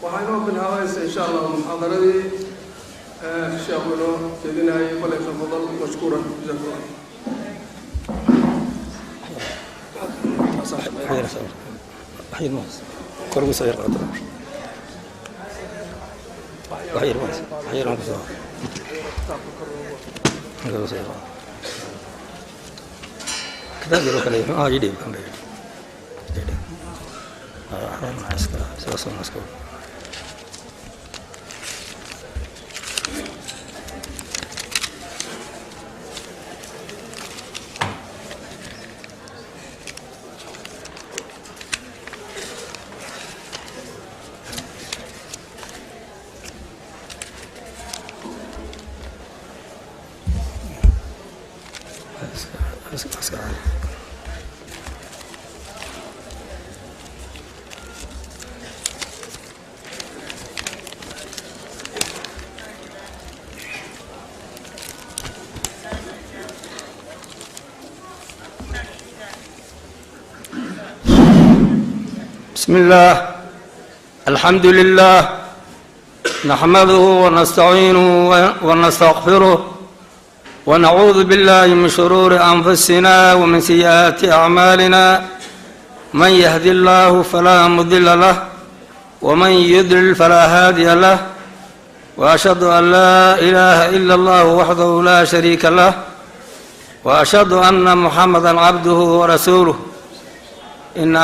وحينو بنهاية إن شاء الله محاضرتي شيخنا سيدنا فليتفضل مشكورا جزاكم الله. صاحب خير وحي الموز كرو صغير قدر وحي الموز وحي الموز كرو صغير كذا يروح عليه يديم كم بيد يديم ناسكا سوسو ناسكا بسم الله الحمد لله نحمده ونستعينه ونستغفره ونعوذ بالله من شرور أنفسنا ومن سيئات أعمالنا من يهد الله فلا مضل له ومن يضلل فلا هادي له وأشهد أن لا إله إلا الله وحده لا شريك له وأشهد أن محمدا عبده ورسوله إن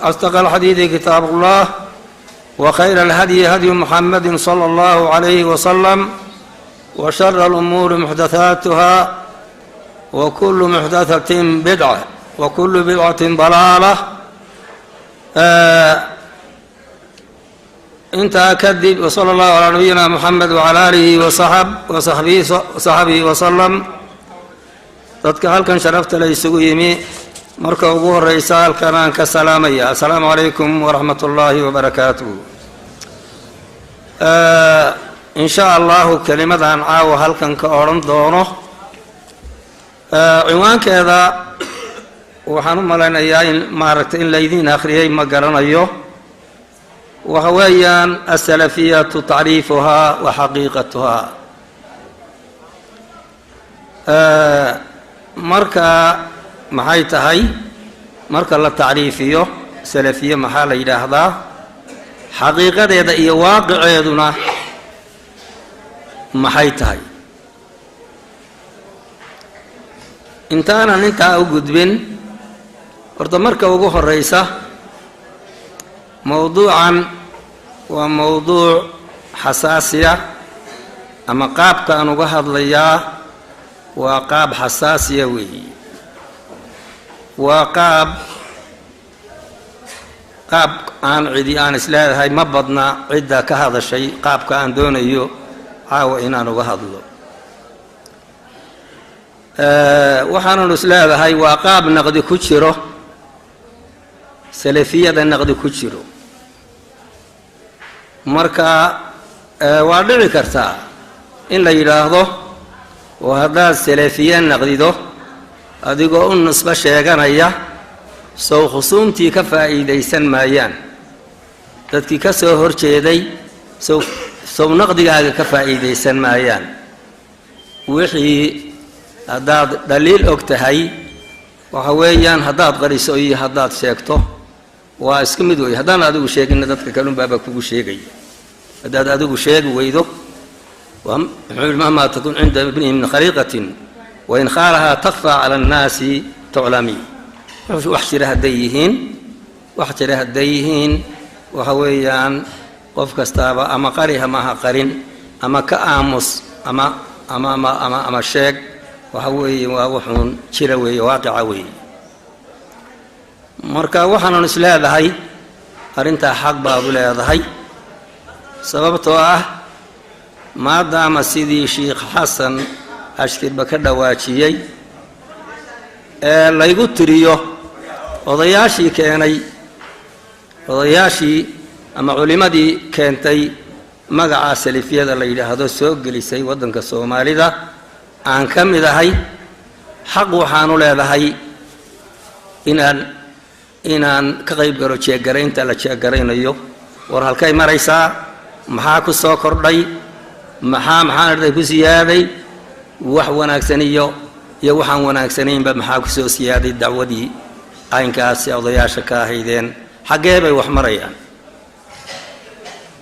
أصدق الحديث كتاب الله وخير الهدي هدي محمد صلى الله عليه وسلم وشر الأمور محدثاتها وكل محدثة بدعة وكل بدعة ضلالة انت أكذب وصلى الله على نبينا محمد وعلى آله وصحبه وسلم dadka halkan sharafta la isugu yimi marka ugu horeysa halkan aan ka salaamaya assalaamu calaykum waraxmatullaahi wabarakaatuh in sha allahu kelimadan caawa halkan ka odhan doono ciwaankeeda waxaan u malaynayaa in maaragtay in laydiin akhriyay ma garanayo waxa weeyaan asalafiyatu tacriifuhaa wa xaqiiqatuhaa marka maxay tahay marka la tacriifiyo salafiye maxaa la yidhaahdaa xaqiiqadeeda iyo waaqiceeduna maxay tahay intaanan intaa u gudbin horta marka ugu horeysa mowduucan waa mowduuc xasaasiya ama qaabka aan uga hadlayaa waa qaab xasaasiya weeyi waa qaab aan cidi aan isleedahay ma badna cidda ka hadashay qaabka aan doonayo caawa inaan uga hadlo waxaananu isleedahay waa qaab naqdi ku jiro salafiyada naqdi ku jiro marka waa dhici kartaa in la yidhaahdo oo haddaad salafiye naqdido adigoo u nisbo sheeganaya sow khusuumtii ka faa'iidaysan maayaan dadkii ka soo horjeeday sow naqdigaaga ka faa'iidaysan maayaan wixii haddaad dhaliil og tahay waxa weeyaan haddaad qariso iyo haddaad sheegto waa iska mid wey haddaan adigu sheeginna dadka kalunbaaba kugu sheegaya haddaad adigu sheegi weydo مهما تكون عند ابنه من خليقة وإن خالها تخفى على الناس تعلمي وحشرها الديهين وهويان قف كستابا أما قريها معها قرين أما كآمس أما الشيك وهوي ووحون شروي واقعوي مركا وحنا نسلا ذهي أرنتا حق باب لا ذهي سببتها maadaama sidii sheekh xasan ashkirba ka dhawaajiyey ee laygu tiriyo odayaashii ama culimadii keentay magaca salafiyada la yidhaahdo soo gelisay waddanka soomaalida aan ka mid ahay xaq waxaanu leedahay inaan inaan ka qayb galo jeegaraynta la jeegaraynayo war halkay maraysaa maxaa ku soo kordhay maxaan ku siyaaday wax wanaagsan iyo waxaan wanaagsanaynba maxaa ku soo siyaaday dacwadii aynkaasi odayaasha ka ahaydeen xaggee bay wax marayaan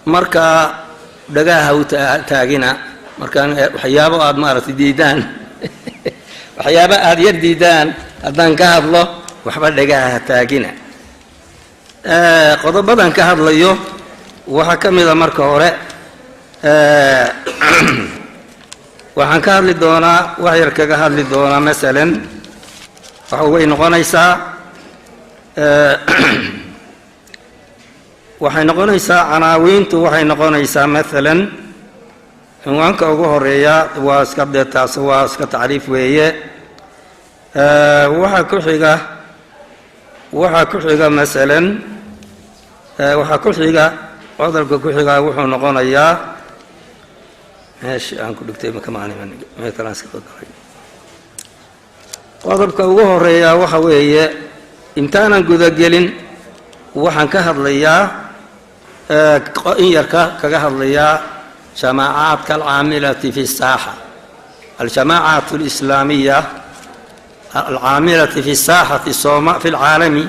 marka dhagaha u taagina markaan waxyaabo aad maaragtay diidaan waxyaabo aad yar diidaan haddaan ka hadlo waxba dhagaha taagina qodobadan ka hadlayo waxaa ka mid a marka hore waxaan ka hadli doonaa wax yar kaga hadli doonaa masalan waxa way noqonaysaa waxay noqonaysaa canaawiintu waxay noqonaysaa masalan cinwaanka ugu horeeya waa iska dee taas waa iska tacriif weeye waxaa ku xiga masalan waxaa ku xiga codolka ku xiga wuxuu noqonayaa meeshii aan ku dhigtay qodobka ugu horeeya waxa weeye intaanan gudagelin waxaan ka hadlayaa in yarka kaga hadlayaa jamaacaadka alcaamilati fi saaxa aljamaacaat alislaamiya alcaamilati fi saaxati fi lcaalami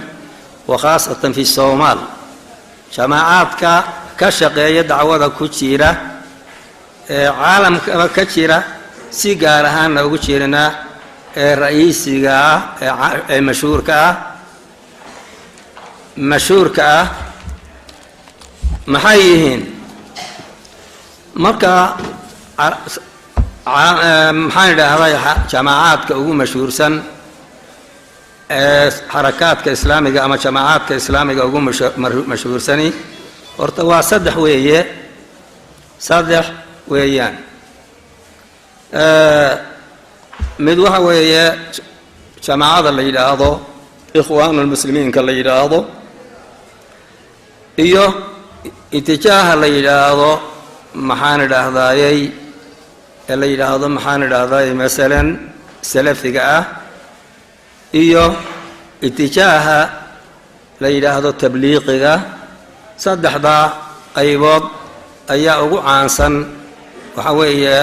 wa khaasatan fi somaal jamaacaadka ka shaqeeya dacwada ku jira ee caalamkaba ka jira si gaar ahaanna ugu jirana ee ra'iisiga ah ee mashhuurka ah maxay yihiin marka maxaan idhaahdaa jamaacaadka ugu mashhuursan ee xarakaadka islaamiga ama jamaacaadka islaamiga ugu mashhuursani horta waa saddex weeyaan mid waxa weeye jamaacada la yidhaahdo ikhwaan almuslimiinka la yidhaahdo iyo itijaaha la yidhaahdo maxaan idhaahdayey ee la yidhaahdo maxaan idhaahday masalan salafiga ah iyo itijaaha la yidhaahdo tabliiqiga saddexdaa qaybood ayaa ugu caansan waxa weeye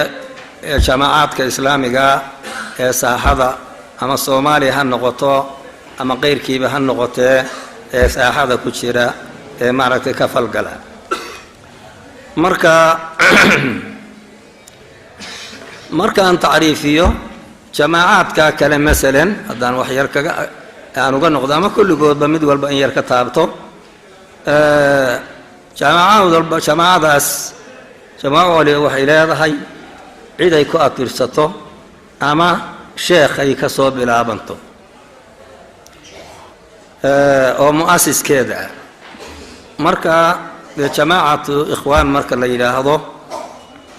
jamaacaadka islaamiga ee saaxada ama soomaaliya ha noqoto ama qeyrkiiba ha noqotee ee saaxada ku jira ee maaragtay ka falgala markaan tacriifiyo jamaacaadka kale masalan haddaan wax yar aan uga noqdo ama kulligoodba mid walba in yar ka taabto jamaacadaas jamaaco waliba waxay leedahay cid ay ku atirsato ama sheekh ay ka soo bilaabanto oo mu'asiskeeda ah marka jamaacatu ikhwaan marka la yidhaahdo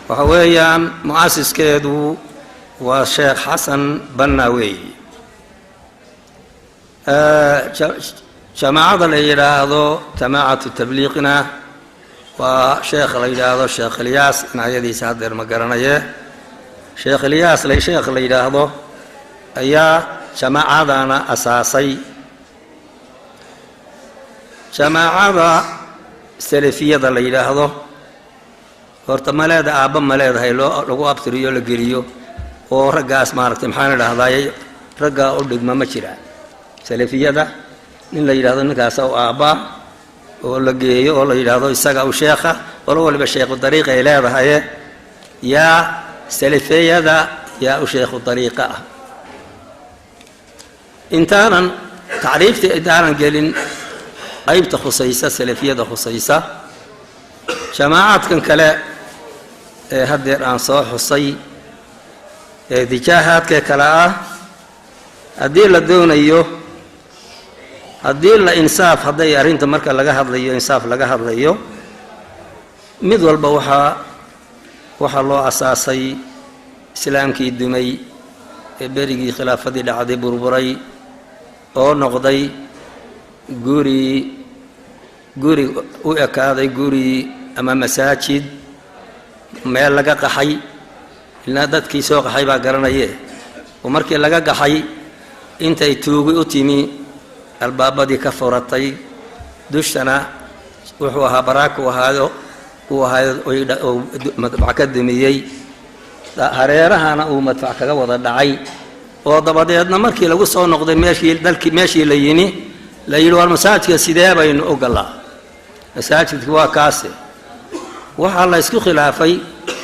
waxa weeyaan mu'asiskeedu waa sheekh xasan banna weeyi jamaacada la yidhaahdo jamaacatu tabliiqina waa sheekh la yidhaahdo sheekh ilyaas inaayadiisa haddeer ma garanaye sheekh ilyaas sheekh la yidhaahdo ayaa jamaacadana asaasay jamaacada salafiyada la yidhaahdo horta maleeda aabba ma leedahay lagu abtiriyo la geliyo oo raggaas maaragtay maxaan idhaahdaayey raggaa u dhigma ma jira salafiyada nin la yidhahdo ninkaasa u aabbaa oo la geeyo oo la yidhaahdo isaga u sheekha qolo waliba sheekhu dariiqa ay leedahaye yaa salafiyada yaa u sheekhu dariiqa ah intaanan tacriiftii intaanan gelin qaybta khusaysa salafiyada khusaysa jamaacaadkan kale ee haddeer aan soo xusay ee dijaahaadkee kale ah haddii la doonayo haddii la insaaf hadday arrinta marka laga hadlayo insaaf laga hadlayo mid walba waxaa loo asaasay islaamkii dumay ee berigii khilaafadii dhacday burburay oo noqday guri u ekaaday guri ama masaajid meel laga qaxay ilaa dadkii soo qaxay baa garanaye oo markii laga qaxay intay tuugi u timi albaabadii ka furatay dushana wuxuu ahaa baraaku ahaado uu ahaado oo madfac ka dumiyey hareerahana uu madfac kaga wada dhacay oo dabadeedna markii lagu soo noqday meeshii la yini la yidhi war masaajidka sidee baynu ogolaa masaajidka waa kaase waxaa la isku khilaafay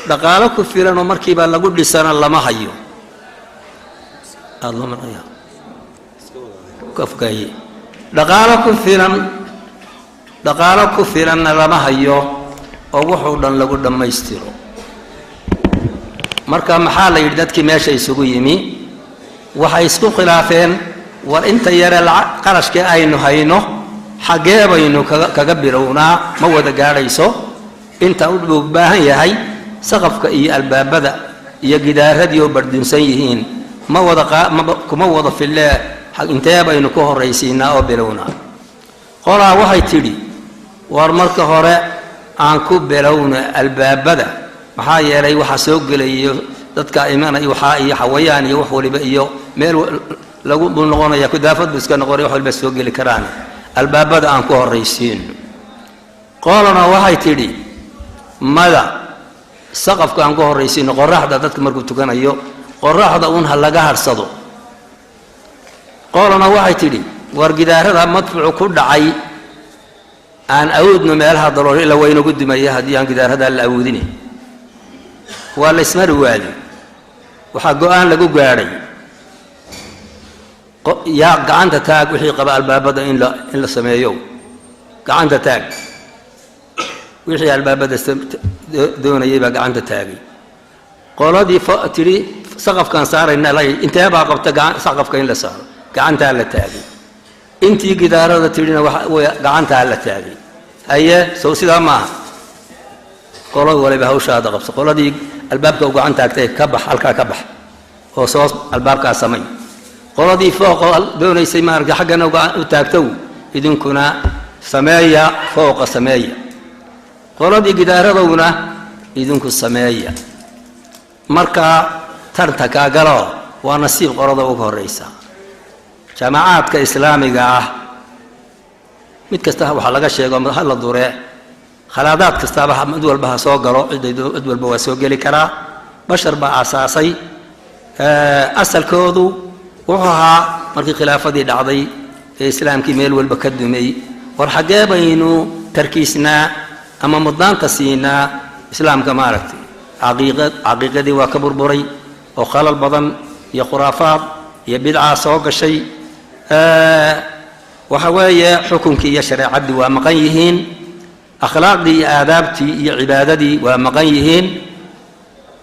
dhaqaalo ku filan oo markiiba lagu dhisana lama hayo dhaqaalo ku filanna lama hayo oo wuxuu dhan lagu dhammaystiro marka maxaa la yidhi dadkii meesha isugu yimi waxay isku khilaafeen war inta yare qarashkii aynu hayno xaggee baynu kaga bilownaa ma wada gaadhayso inta uu baahan yahay saqafka iyo albaabada iyo gidaaradii oo bardinsan yihiin kuma wada fillee intee baynu ku horraysiinaa oo bilownaa qolaa waxay tidhi war marka hore aan ku bilowna albaabada maxaa yeelay waxa soo gelayo dadka imanaya waxa iyo xawayaan iyo wax waliba iyo meel lagu noqonaya kudaafad iska noqonay wax waliba soo geli karaan albaabada aan ku horraysiin qolana waxay tidhi mada saqafka aan ku horraysiin qoraxda dadka markuu tukanayo qoraxda uun ha laga harsado qolana waxay tidhi war gidaarada madfuucu ku dhacay aan awoodno meelaha dalool ila wayna gudumaya haddii aan gidaarada la awoodin waa la ismari waadi waxaa go-aan lagu gaadhay yaa gacanta taag wixii qaba albaabada in la sameeyo gacanta taag wixii albaabada doonayay baa gacanta taagay qoladii tidhi saqafkaan saarayna intee baa qabta saqafka in la saaro gacantaa la taagay intii gidaarada tidhina gacantaa la taagay haye sow sidaa maaha qolad waliba hawshaada qabso qoladii albaabka u gacan taagtay ka bax halkaa ka bax oo soo albaabkaa samay qoladii fooqa doonaysay maaragtay xaggana u taagtow idinkuna sameeya fooqa sameeya qoladii gidaaradowna idinku sameeya markaa tarta kaa galo waa nasiib qolada ugu horraysa jaamacaadka islaamiga ah mid kasta waxaa laga sheego ha la dure khalaadaad kastaaba mid walba ha soo galo cid walba waa soo geli karaa bashar baa aasaasay asalkoodu wuxuu ahaa markii khilaafadii dhacday ee islaamkii meel walba ka dumay war xaggee baynu tarkiisnaa ama mudnaanta siinaa islaamka maaragtay caqiiqadii waa ka burburay oo khalal badan iyo khuraafaad iyo bidcaa soo gashay waxa weeye xukunkii iyo shareecadii waa maqan yihiin akhlaaqdii iyo aadaabtii iyo cibaadadii waa maqan yihiin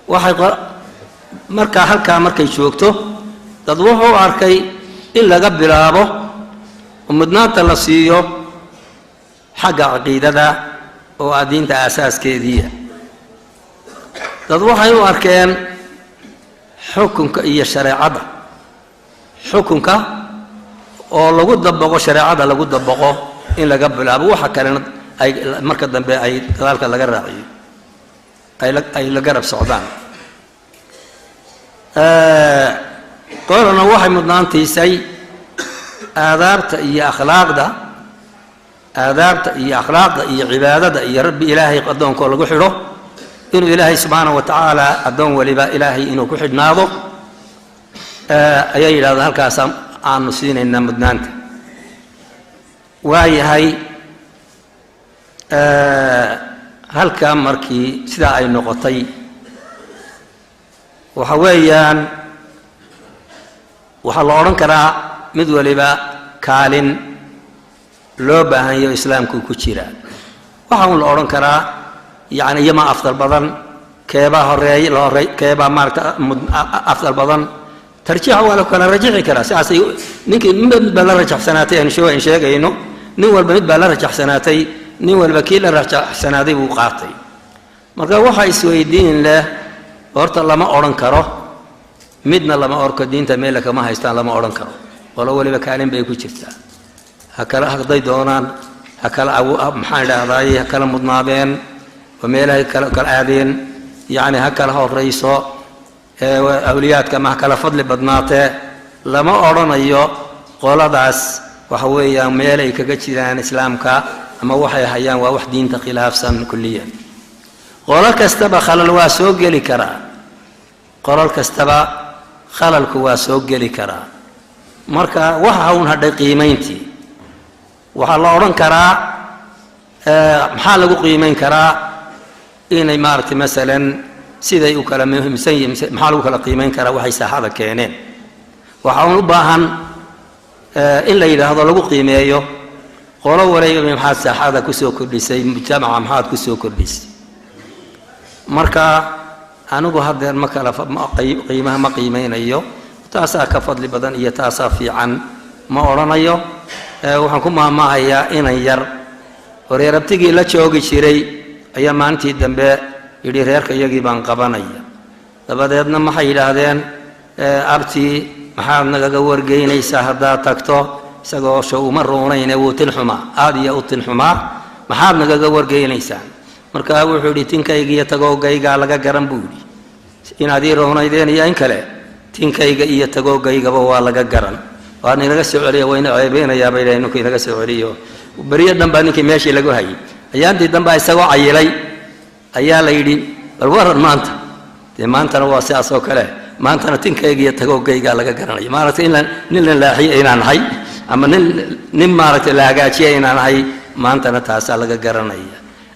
waxay markaa halkaa markay joogto dad wuxuu arkay in laga bilaabo mudnaanta la siiyo xagga caqiidada oo ah diinta aasaaskeediia dad waxay u arkeen xukunka iyo shareecada xukunka oo lagu dabaqo shareecada lagu dabaqo in laga bilaabo waxa kalena ay marka dambe ay dadaalka laga raaciyo ay la garab socdaan qolana waxay mudnaantiisay aadaabta iyo akhlaaqda iyo cibaadada iyo rabbi ilaahay addoonkoo lagu xidho inuu ilaahay subxaanahu wa tacaala addoon waliba ilaahay inuu ku xidhnaado ayaa yidhahdaa halkaas aanu siinaynaa mudnaanta waayahay halkaa markii sidaa ay noqotay waxa weeyaan waxaa la odhan karaa mid waliba kaalin loo baahanyo islaamku ku jira waxa un la odhan karaa yani iyama afdal badan keebaa horeey keebaa maaragta afdal badan tarjiixa waa la kala rajixi karaa sidaasay ninkii mid baa la rajaxsanaatay aan sheegayno nin walba mid baa la rajaxsanaatay nin walba kii la rajaxsanaaday buu qaatay marka waxaa isweydiin leh horta lama odhan karo midna lama orko diinta meel kama haystaan lama odhan karo qolo waliba kaalin bay ku jirtaa hakala hadday doonaan hakala maxaan idhaahdaay hakala mudnaadeen oo meelahay kala aadeen yani hakala horrayso awliyaadka ma hakala fadli badnaatee lama odhanayo qoladaas وحويا ميلي كجتشان إسلامك أما وحي حيان ووح دين خلاف سن كليا قولك استبا خلل واسوق لكرا قولك استبا خلل كواسوق لكرا مركا وحاون هذا قيمينتي وحلا أورن كرا محل قيمين كرا إن إمارة مثلا سيدا يوكل مهم سيء محل وكل قيمين كرا وحي ساحة كينين وحاون باهن إلا إذا هذا لو قيميه قولوا ولا من حاد ساحة كسو كرديسي مجتمع محاد كسو كرديسي مركا أنا بهذا المكان قيمة ما قيمين أيوه تاسا كفضل بدن إيه تاسا في عن ما أرانا أيوه وحكم ما هي إن ير وريربتيجي لا تشوقي شيري أيام ما أنتي دمبه يدي ريرك يجي بانقبان أيه تبادلنا ما حيل هذين أرتي محل نجور جيني سهدا تكتو سجوا شو مرونين وتنحما هذه وتنحما محل نجور جيني سان مركب وحدي تنكيجي تجوا جيجا على جرام بودي إن هذه رونا يدين ينكله تنكيجي تجوا جيجا بوا على جرام وأنا نجس عليه وين عيبين يا بيلي إنه كي نجس عليه وبريء دم باني كمياشي لقوا هاي أيام دي دم بايسوا عيلي أيام ليدي الورد مانت مانت أنا واسع سوكله مانت أنا تنكيجي تجوا جيجا على جرام ما رأيت إلا نل لا حي إن أنا حي أما نل ما رأيت لا جاتشي إن أنا حي مانت أنا تاسع على جرام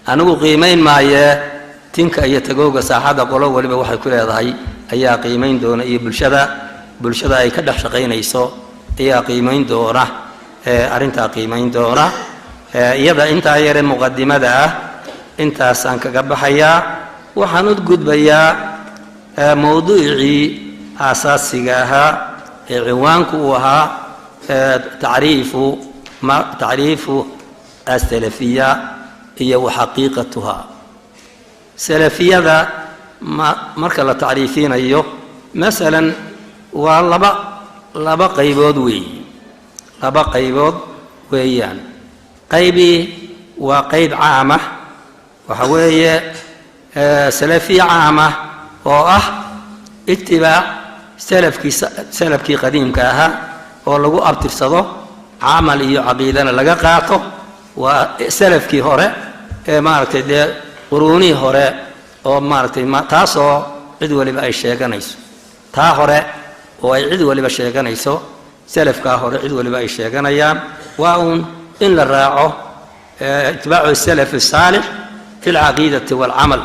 أنا قيمين معي تنك أي تجوج ساحة قلوا ولا بواحد كل هذا هاي أي قيمين دون أي بالشدة أي كده شقين يسوع أي قيمين دورة أرنت قيمين دورة يبدأ أنت غير مقدمة ده أنت سانك جب حياة وحنود جد بيا موضوعي أساسيها عنوانك وها تعريف السلفية هي وحقيقتها سلفية ذا مركز تعريفين أيوه مثلا لبا قيبود ويان قيبي وقيب عامة وحوية سلفية عامة اتباع سلفكي قديم كاها ولو أبتر صدو عمل عقيدنا لقا قاطو وسلفكي هوري مارتي دي قروني هوري او مارتي ما تاسو عد ولبا اي شيغانيسو تا هوري او اي عد ولبا شيغانيسو سلفكا هوري عد ولبا اي شيغانيان واون ان لا راعو اتباع السلف الصالح في العقيدة والعمل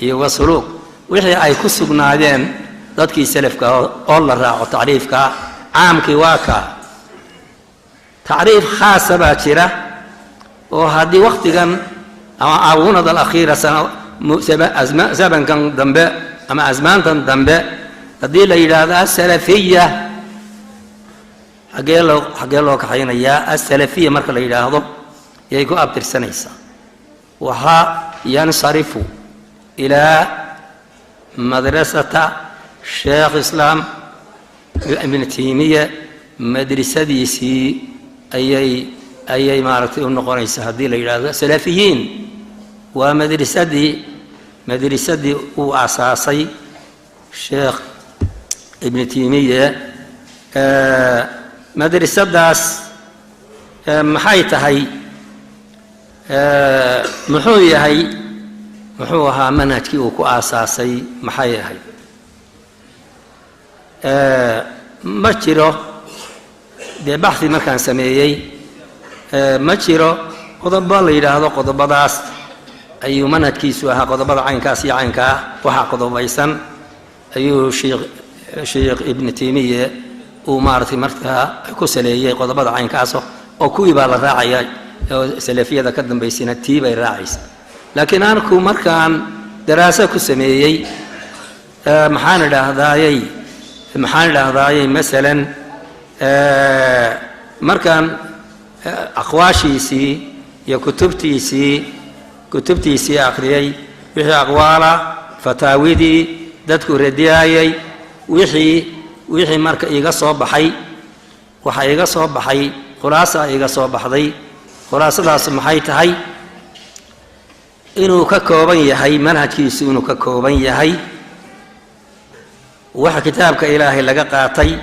والسلوك وحي اي كسغنادين dadkii salafka oo la raaco taariifka caamkii waa ka taariif khaas ah jira oo hadii waqtigan ama aawunada akhiira zamankan dambe ama azmaantan dambe hadii la yiraahdo salafiyya xagee loo kaxaynaya salafiyya marka la yiraahdo yay ku abtirsanaysa waxa yansarifu ila madrasata شيخ إسلام ابن تيمية مدرسة ديسي أي مارتي النقرة هذه الإجازة سلفيين ومدرسة دي وأساسي شيخ ابن تيمية مدرسة داس محايتها هي محوية هي محوها منهجي وكو أساسي محاية هي ما جرى ببحث مكان سميعي ما جرى قضب الله إلى هذا قضب داس أي منهج كيسوها قضب عين كاسي عين كا وها قضب ويسن أي شيخ ابن تيمية ومارتي مرتها كسلية قضب عين كاسو أو كوي بالراعي سلفية ذا كدم بيسين التيبة الراعيس لكن أنا كو مركان دراسة كسميعي محان هذا محل هذاي مثلا مركان أقواشيسي يا كتبتيسي آخري وحي أقوالا فتاويدي دتكو ردياي وحي مركا إيغا صوب بحي وحي إيغا صوب بحي خلاصة إيغا صوب بحضي خلاصة دا سمحي تهي إنو ككوبان يهي منهج كيسي إنو ككوبان يهي وح كتابك إلهي لقى قاطي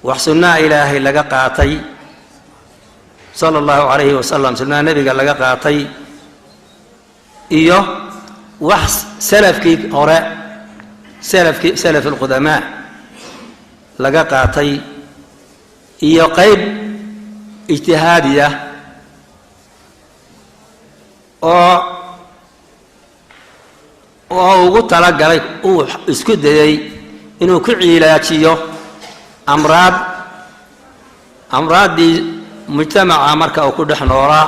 وحسنا إلهي لقى قاطي صلى الله عليه وسلم سنة النبي قال لك قاطي إيوه وحس سلفكي قراء سلف القدماء لقى قاطي إيوه قيب اجتهادية oo ugu talagalay uu isku dayay inuu ku ciilaajiyo amraadii mujtamaca marka uu ku dhex noolaa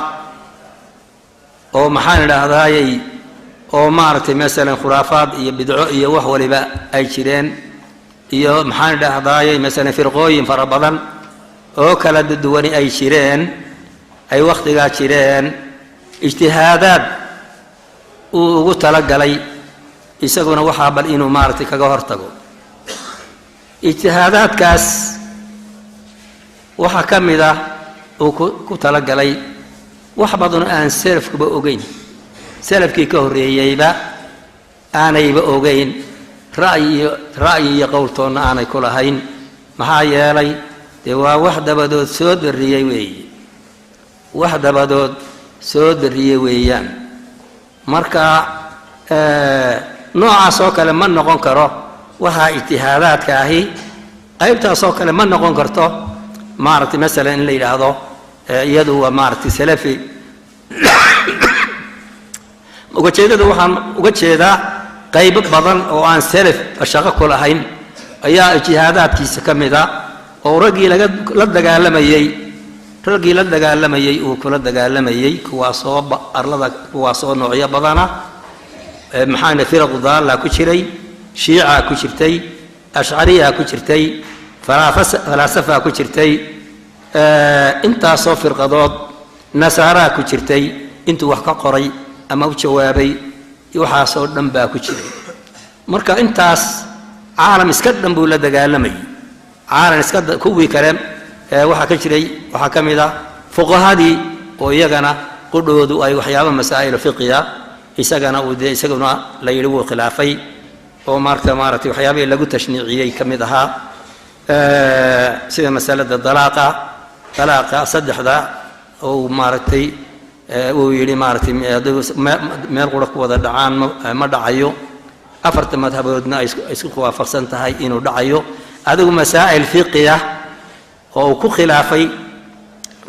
oo maxaan idhaahdayay oo maaragtay masalan khuraafaad iyo bidco iyo wax waliba ay jireen iyo maxaan idhaahdayay masalan firqooyin fara badan oo kala duwan ay jireen ay waqtigaa jireen ijtihaadaad uu ugu talagalay isaguna waxaa bal inuu maaragtay kaga hortago ijtihaadaadkaas waxaa ka mid ah uu ku talagalay wax badan aan salafkuba ogeyn salafkii ka horreeyeyba aanayba ogeyn ra'yi iyo qowltoonna aanay ku lahayn maxaa yeelay dee waa wax dabadood soo darriyey weeye wax dabadood soo darriyey weeyaan marka noocaas oo kale ma noqon karo waxaa ijtihaadaadka ahi qaybtaas oo kale ma noqon karto maaragtay masalan in la yidhaahdo iyadu waa maaragtay salafi ujeedada waxaan uga jeedaa qaybo badan oo aan salaf shaqo ku lahayn ayaa ijtihaadaadkiisa ka mid ah oo raggii la dagaalamayay uu kula dagaalamayay kuwaasoo arlada kuwaasoo noocyo badana maxaana firaqu daalla ku jiray shiica ku jirtay ashcariya ku jirtay falaasafa ku jirtay intaasoo firqadood nasaara ku jirtay intuu wax ka qoray ama u jawaabay waxaasoo dhan baa ku jiray marka intaas caalam iska dhan buu la dagaalamayay caalam iska kuwii kale waxaa ka jiray waxaa ka mid ah fuqahadii oo iyagana qudhoodu ay waxyaabo masaa'il fiqiya isagana la yidhi wuu khilaafay oo maaragtay waxyaabihii lagu tashniiciyey ka mid ahaa sida masalada dalaaqa saddexda oo maaragtay uu yidhi maaragtay meel qura ku wada dhacaan ma dhacayo afarta madhaboodna ay isku waafaqsan tahay inuu dhacayo adigu masaa'il fiqiya oo ku khilaafay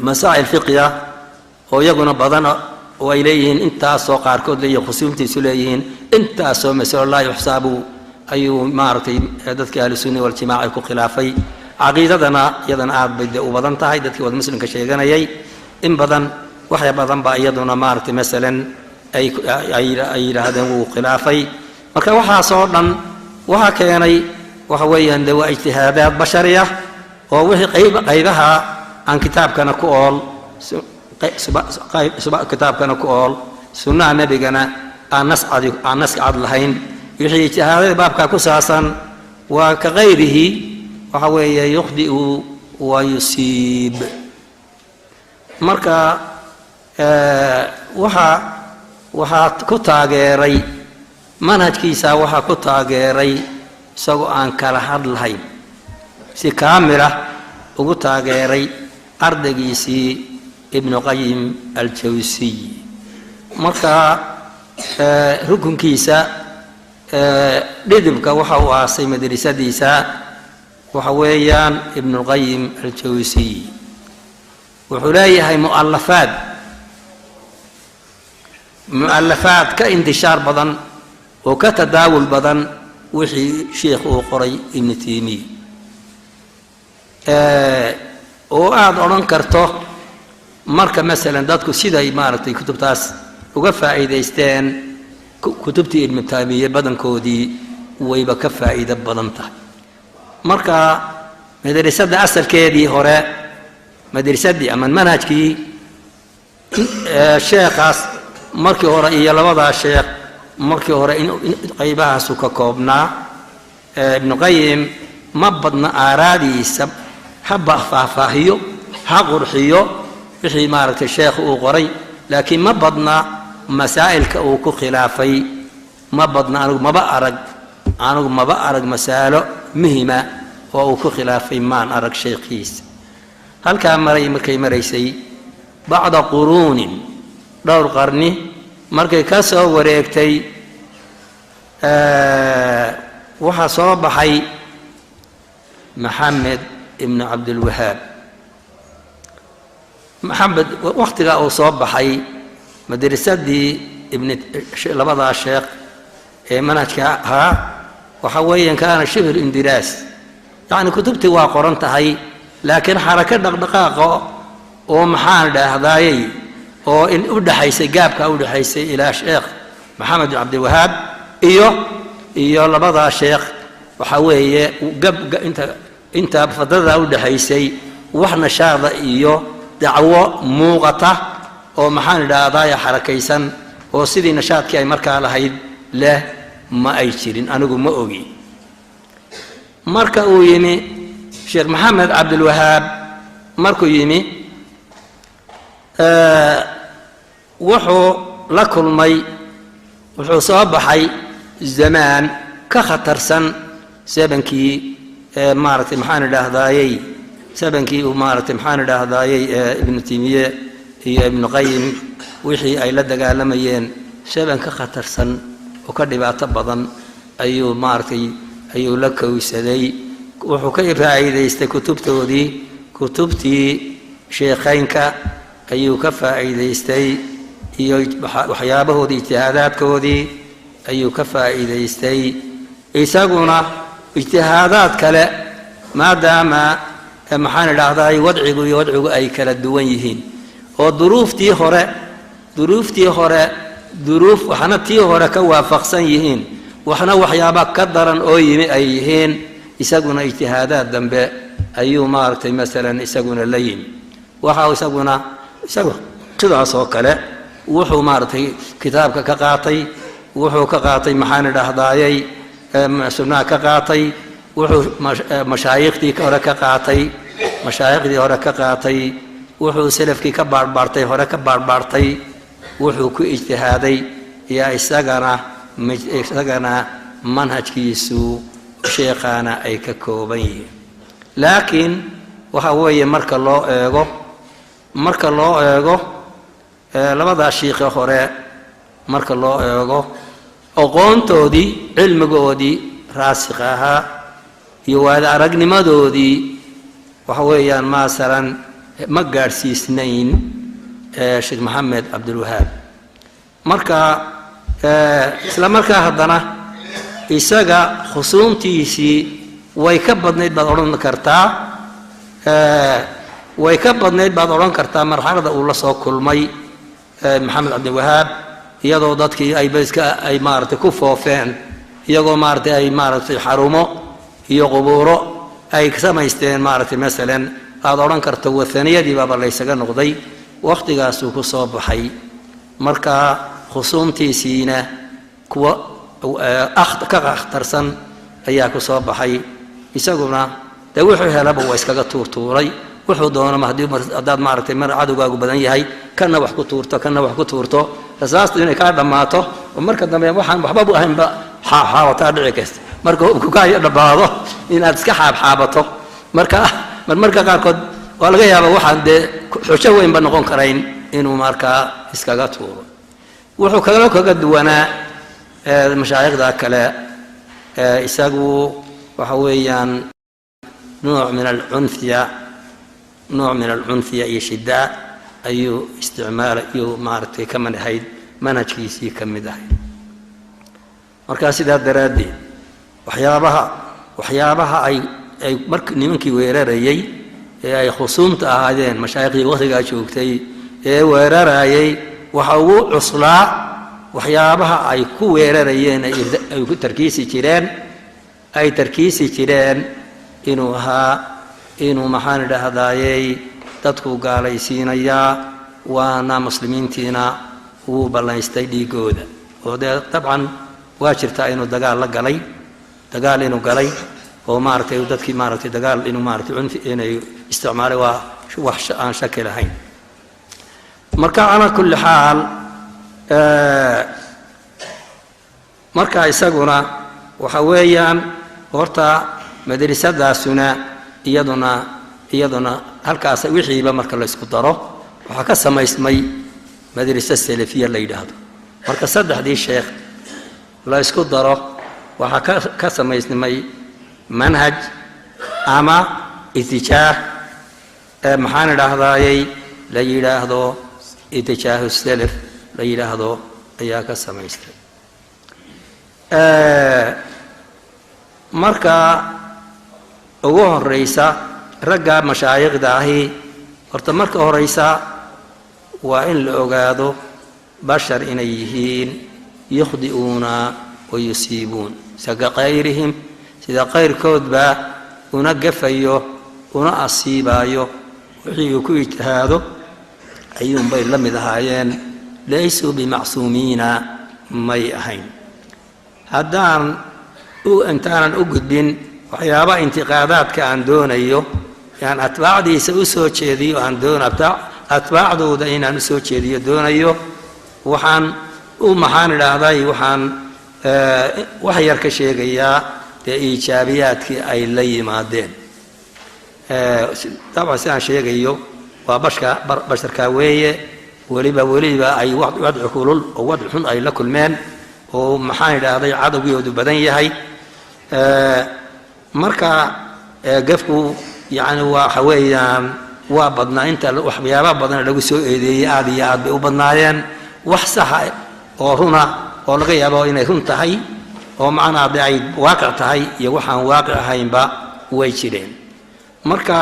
masaa'il fiqiya oo iyaguna badan oo ay leeyihiin intaasoo qaarkood leeyihiin khusuumtiisu leeyihiin intaasoo masalo laa yuxsaabu ayuu maaragtay dadka ahlu sunna wal jamaaca ku khilaafay caqiidadana iyadana aad bay u badan tahay dadkii wada muslimka sheeganayay in badan waxya badan baa iyaduna maaragtay masalan ay yidhaahdeen wuu khilaafay marka waxaasoo dhan waxaa keenay waxa weeyaan de waa ijtihaadaad bashariya oo wixii qaybaha aan kitaabkana ku ool kitaabkana ku ool sunnaha nebigana aan nas cad lahayn wixii ijtihaadada baabkaa ku saabsan waa ka qayrihi waxa weeye yukhdi'u wa yusiib marka waxaa ku taageeray manhajkiisa waxaa ku taageeray isagoo aan kala hadlahayn si kaamila ugu taageeray ardaygiisii ibnu qayim aljawsiy marka rukunkiisa dhidibka waxa uu aasay madrasadiisa waxa weeyaan ibnu qayim aljawsiy wuxuu leeyahay mu'alafaad ka intishaar badan oo ka tadaawul badan wixii sheekh uu qoray ibnu taymiya oo aad odhan karto marka masalan dadku siday maaragtay kutubtaas uga faa'iidaysteen kutubtii ibnu taymiya badankoodii wayba ka faa'iido badan tahay marka madrasada asalkeedii hore madrasadii ama manhajkii sheekhaas markii hore iyo labadaa sheekh markii hore in qaybahaasu ka koobnaa ibnu qayim ma badna aaraadiisa haba faahfaahiyo ha qurxiyo wixii maaragtay sheekh uu qoray laakiin ma badna masaa'ilka uu ku khilaafay ma badna anigu maba arag masaalo muhima oo uu ku khilaafay maan arag sheekhiisa halkaa markay maraysay بعد قرون دور قرني مركي كسو وريكتي وحا صوبحي محمد ابن عبد الوهاب محمد وقت أو صوبحي مدرسة دي ابن لبضع الشيخ منهجها وحويا كان شبه الاندراس يعني كتبتي وقرنتهي لكن حركة دقائق ومحال هذاي وإن أودحيس جابك أودحيس إلى الشيخ محمد عبد الوهاب إيوه لبضع الشيخ وحويا وقب أنت بفضل أودحيس وإحنا شاذ إيوه دعوة موغطة ومحال هذاي حركيسا وسيدي نشاط كي مركا على هيد له ما أيشرين أنا أقول ما أوجي مركا ويمي شيخ محمد عبد الوهاب مركو يمي وحو لكل مي وحو صباحي زمان كخطر سن سبنكي مارت محان الهدايي سبنكي ومارت محان الهدايي ابن تيمية هي ابن قيم وحي أي لدقا لميين سبن كخطر سن وكدبات بدن أيو مارتي أيو لك وسدي وحكي فايدة كتبتي شيخينك أيو كفايدة يستي وحيابه دي اجتهادات كودي أيو كفايدة يستي إيساقنا اجتهادات كلا ما دام محان الأعضاء يودعوا أي كلا الدوينيهين والظروف تي هراء ظروف وحنا تي هراء كوافقسن يهين وحنا وحيابك كدرا أويمي أيهين يسقون اجتهادات ذنب أيو مارتي مثلا يسقون اللين وحاو يسقون كذا صوكله وحو مارتي كتابك كقاطي وحو كقاطي محان الأهضايي سنة كقاطي وحو مشايختي هراء كقاطي مشايختي هراء كقاطي وحو سلفكي كبار بارتي هراء كبار بارتي وحو كو اجتهادي يا إساقنا منهج كيسو شيخانا أي ككوبي لكن وحوية مركا الله إيغو لبدا الشيخ هراء مركا الله إيغو أقونتو دي علمكو دي راسخها يواد عرقني مدو دي وحوية مثلا مقارسي سنين شيخ محمد عبد الوهاب مركا isla markaa haddana isaga khusuumtiisii way ka badnayd baad odhan kartaa marxalada uu la soo kulmay maxamed cabdiwahaab iyadoo dadkii ay bayska ay maaragtay ku foofeen iyagoo maaragtay ay maaragtay xarumo iyo qubuuro ay samaysteen maaragtay masalan aad odhan karto wathaniyadii baaba laysaga noqday waqtigaasuu ku soo baxay markaa خصومتيسينا كوا كأخترسن أياك صباحي يسقونا توحي هلبا ويسكا تورتوري وحو دونا مهدي أداد معركة مر عدو قاقو بدن يهي كنا وحكو تورتو رساست إني كارد ماتو ومركا دمي وحان وحبابو أهم با حا وتادعكست مركا كوكاي بعضه إن أتسكا حابتو مركا قاركود والغا يابا وحان دي حشوين بنقون كراين إنو مركا إسكا تورو wuxuu kaga duwanaa mashaayikda kale isagu waxa weeyaan nooc min al-unfiya iyo shidda ayuu isticmaal iyo maartay kaman ahayd manhajkiisii kamid ahayd marka sidaa daraadii waxyaabaha ay markii nimankii weerarayay ee ay khusuumta ahaadeen mashaayikhdii waqtiga joogtay ee weerarayay waxa uu cuslaa waxyaabaha ay ku weerarayeen ay ku tarkiisi jireen inuu maxaan idhaahdayay dadku gaalaysiinayaa waana muslimiintiina uu ballaystay dhiigooda oo dabcan waa jirtaa inuu dagaal inuu galay oo maaragtay dadkii maaragtay dagaal inuu maaragtay cunfi inay isticmaalay waa wax aan shaki lahayn marka على كل حال marka isaguna waxa weeyaan horta madrasadaasuna iyaduna halkaas wixiiba marka la isku daro وحكا سمايسمي مدرسة السلفية اللي يدهدو مركا صدح دي الشيخ لا يسكت داره وحكا سمايسمي منهج أما اتجاه محان الأهضايي لا يدهدو اتجاه السلف لا يدهدو أياك سمايسمي marka ugu horeysa ragga mashaayikda ahi horta marka horeysa waa in la ogaado bashar inay yihiin yukhdi'uuna wa yusiibuun sida qayrihim sida qayrkoodba una gafayo una asiibayo wixii uu ku ijtihaado ayuunbay la mid ahaayeen laysuu bimacsuumiina may ahayn haddaan intaanan u gudbin waxyaaba intiqaadaadka aan doonayo yaan atbaacdiisa u soo jeediyo aan atbaacdooda inaan u soo jeediyo doonayo waxaan u maxaan idhaahday waxaan wax yar ka sheegayaa dee iijaabiyaadkii ay la yimaadeen dabcan sidaan sheegayo waa basharkaa weeye weliba ay wadci kulul oo wadci xun ay la kulmeen oo maxaan idhaahday cadowgoodu badan yahay marka gafku yani waxa weeyaan waa badnaa inta waxyaaba badan lagu soo eedeeyay aad iyo aad bay u badnaayeen wax sax oo runa oo laga yaabo inay run tahay oo macnaa ay waaqic tahay iyo waxaan waaqic ahaynba way jireen marka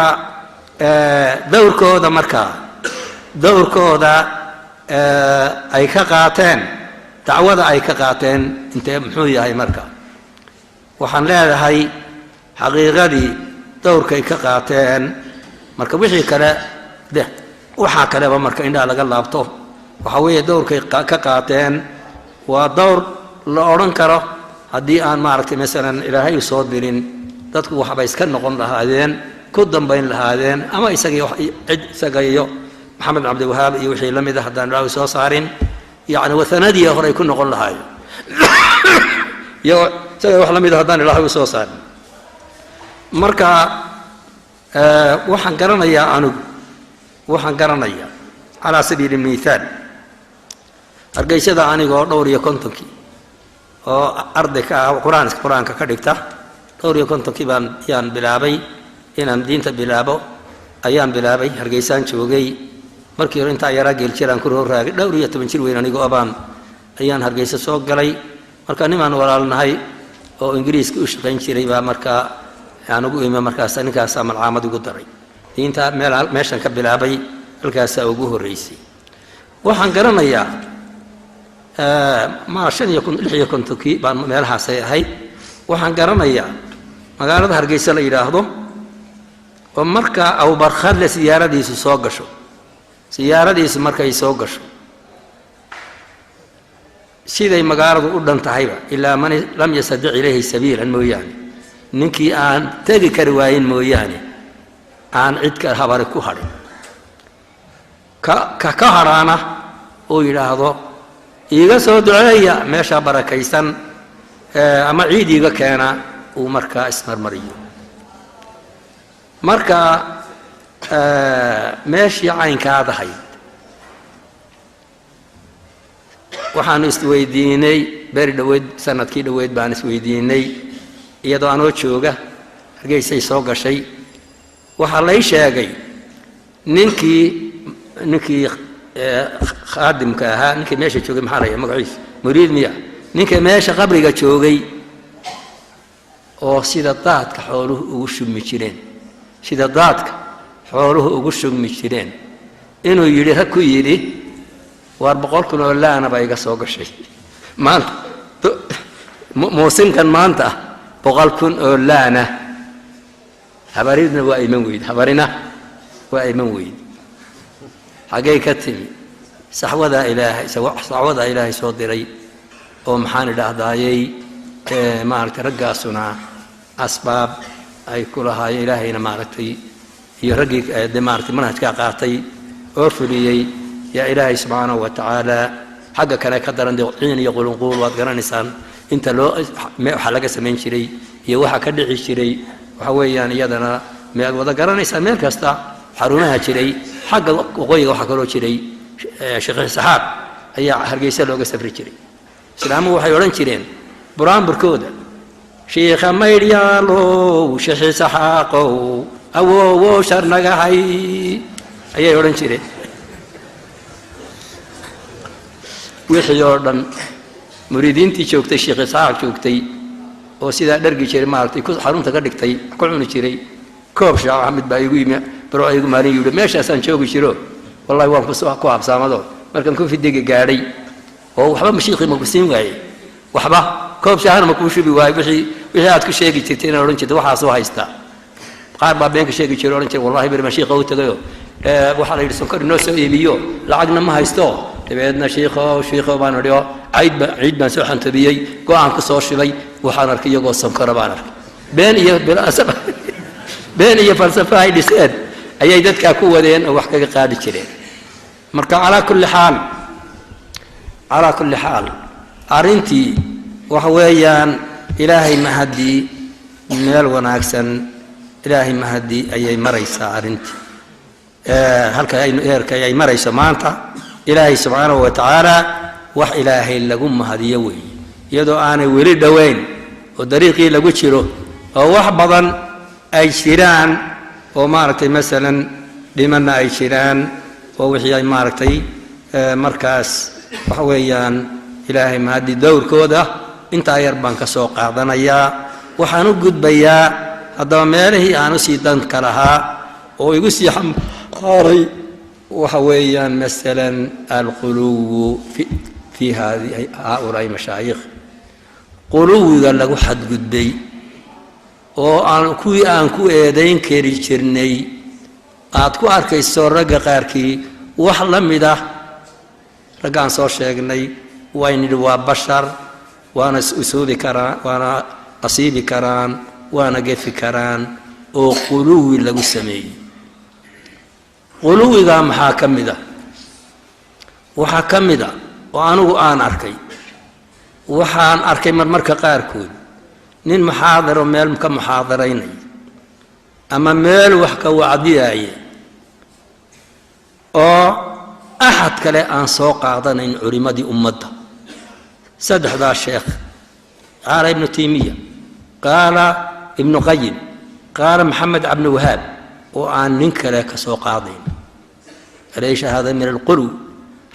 dowrkooda ay ka qaateen dacwada ay ka qaateen intee muxuu yahay marka waxaan leedahay xaqiiqadii dowrkay ka qaateen marka wixii kale waxaa kaleba marka indhaha laga laabto waxa weeye dowrkay ka qaateen waa dowr la odhan karo haddii aan maaragtay masalan ilaahay u soo dirin dadku waxbay iska noqon lahaadeen ku dambayn lahaadeen ama isaga iyo maxamed bin cabdiwahaab iyo wixii la mid ah haddaan ilaahay soo saarin يعني وثنادية هوري يكون نقول لها يو سوي واحد لم يدهدان الله وسوسان مركا وحن قرنا يا أنو وحن قرنا يا على سبيل المثال أرجع سيدا أني قول دوري كنتكي أو أرضك قرآن ككدكتا دوري كنتكي بان يان بلابي إن دين تبلابو أيام بلابي أرجع سان شوقي markii hore inta yara geel jiraan ku roorraagay dhowr iyo 10 jir weyn anigu abaan ayaan hargeysa soo galay marka nimaan walaalnahay oo ingiriiska u shaqayn jiray baa marka aan ugu iima markaas ninkaas malcaamad ugu daray inta meeshan ka bilaabay halkaas ugu horeysay waxaan garanayaa ma 6 kuntuki baan meelahaas ay ahayd waxaan garanayaa magaalada hargeysa la yiraahdo oo marka aw barkhad la siyaaradiisu soo gasho siyaaradiisu markay soo gasho siday magaaladu u dhan tahayba ilaa man lam yastadi ilayhi sabiilan mooyaane ninkii aan tegi kari waayin mooyaane aan cid ka habari ku hadhin ka haraana oo yidhaahdo iiga soo duceeya meesha barakaysan ama ciid iiga keena uu markaa ismarmariyo marka meeshii caynkaad ahayd waxaanu isweydiinay beri dhaweyd sanadkii dhaweyd baan isweydiinay iyadoo anoo jooga hargeysay soo gashay waxaa lay sheegay ninkii khaadimka ahaa ninkii meesha joogay maxaa la yidhaha magaciisa muriid miya ninkii meesha qabriga joogay oo sida daadka xooluhu ugu shubmi jireen sida daadka xooluhu ugu shugmi jireen inuu yidhi rag ku yidhi waar 100 kun oo laana baa iga soo gashay maanta muusimkan maanta 100 kun oo laana habaridna waa iman weyd habarina waa iman weyd xagee ka timi saxwada ilaahay soo diray oo maxaan idhaahdayay maaragtay raggaasuna asbaab ay ku lahaayeen ilaahayna maaragtay iyo raggii maaragtay manhajka qaatay oo fuliyay yaa ilaahay subxaanahu wa tacaala xagga kale ka daran ciin iyo qulunquul waad garanaysaan inta waxa laga samayn jiray iyo waxa ka dhici jiray waxa weeyaan iyadana meed wada garanaysaan meel kasta xarumaha jiray حق وقوي وحق لو شري شيخ السحاب أي هرجيسة لو جسفر شري سلامه وحيورن شرين برام بركودة شيخ ميريالو شيخ سحاقو أو شرنا هاي أي يورن شرين wixii oo dhan muriidiintii joogtay sheekh Isaaq joogtay oo sida dhargi jiray maartay ku xarunta ka dhigtay ku cuni jiray koob Sheekh Ahmed baa igu yimi baro igu maarin yiri meeshaas aan joogi jiro wallahi waan ku absaamado markaan ku fidiga gaaray oo waxba mashiiqi ma ku siin waayay waxba koob shaahana ma ku shubi waayay wixii aad ku sheegi jirtay inaan oran jirtay waxa soo haysta qaar baa been ka sheegi jiray oran jiray wallahi bir mashiiqa uu tagayo waxa la yiri sonkor noo soo iibiyo lacagna ma haysto dabeedna sheekho baan odhiyo ciid baan soo xantabiyay go'aan ku soo shibay waxaan arkay iyagoo sonkor baan arkay been iyo falsafa ay dhiseen ayay dadka ku wadeen oo wax kaga qaadi jireen marka ala kulli xaal arintii waxa weeyaan ilaahay mahadi meel wanaagsan ilaahay mahadi ayay maraysaa arintii halka ay marayso maanta إلهي سبحانه وتعالى وح إلهي لقوم هذه وي يدو أنا ولد وين ودريقي لقوشيرو أو وحبضا أي شيران ومارتي مثلا لمن أي شيران ووحي مارتي مركز وحويان إلهي ما هذه دور كودة انت يربان كسوق أعضنا يا وحنوجد بيا هذا ماله أنا سيدان كرها ويقصي حماري وحويان مثلا القلوب في هؤلاء المشايخ قلوب قال له حد قدي وأن كو إيدين كيري جرني أتكو أركي السور رجع قاركي وحلم ده رجع صور شيء وين الوا بشر وأنا أسودي كران وأنا أصيبي كران وأنا جيفي كران وقلوب له سمي قلوبي محاكمة وحاكمة وأنا أركي وحان أركي مرمرك قاركود نين محاضر وميل كمحاضرين أما ميل وحكا وعدياي أو أحد كلا أن سوق عضنين علماء أمته سدح ذا الشيخ قال ابن تيمية قال ابن قيم قال محمد بن وهاب وأن ننكر كسوق عظيم ليش هذا من القلوب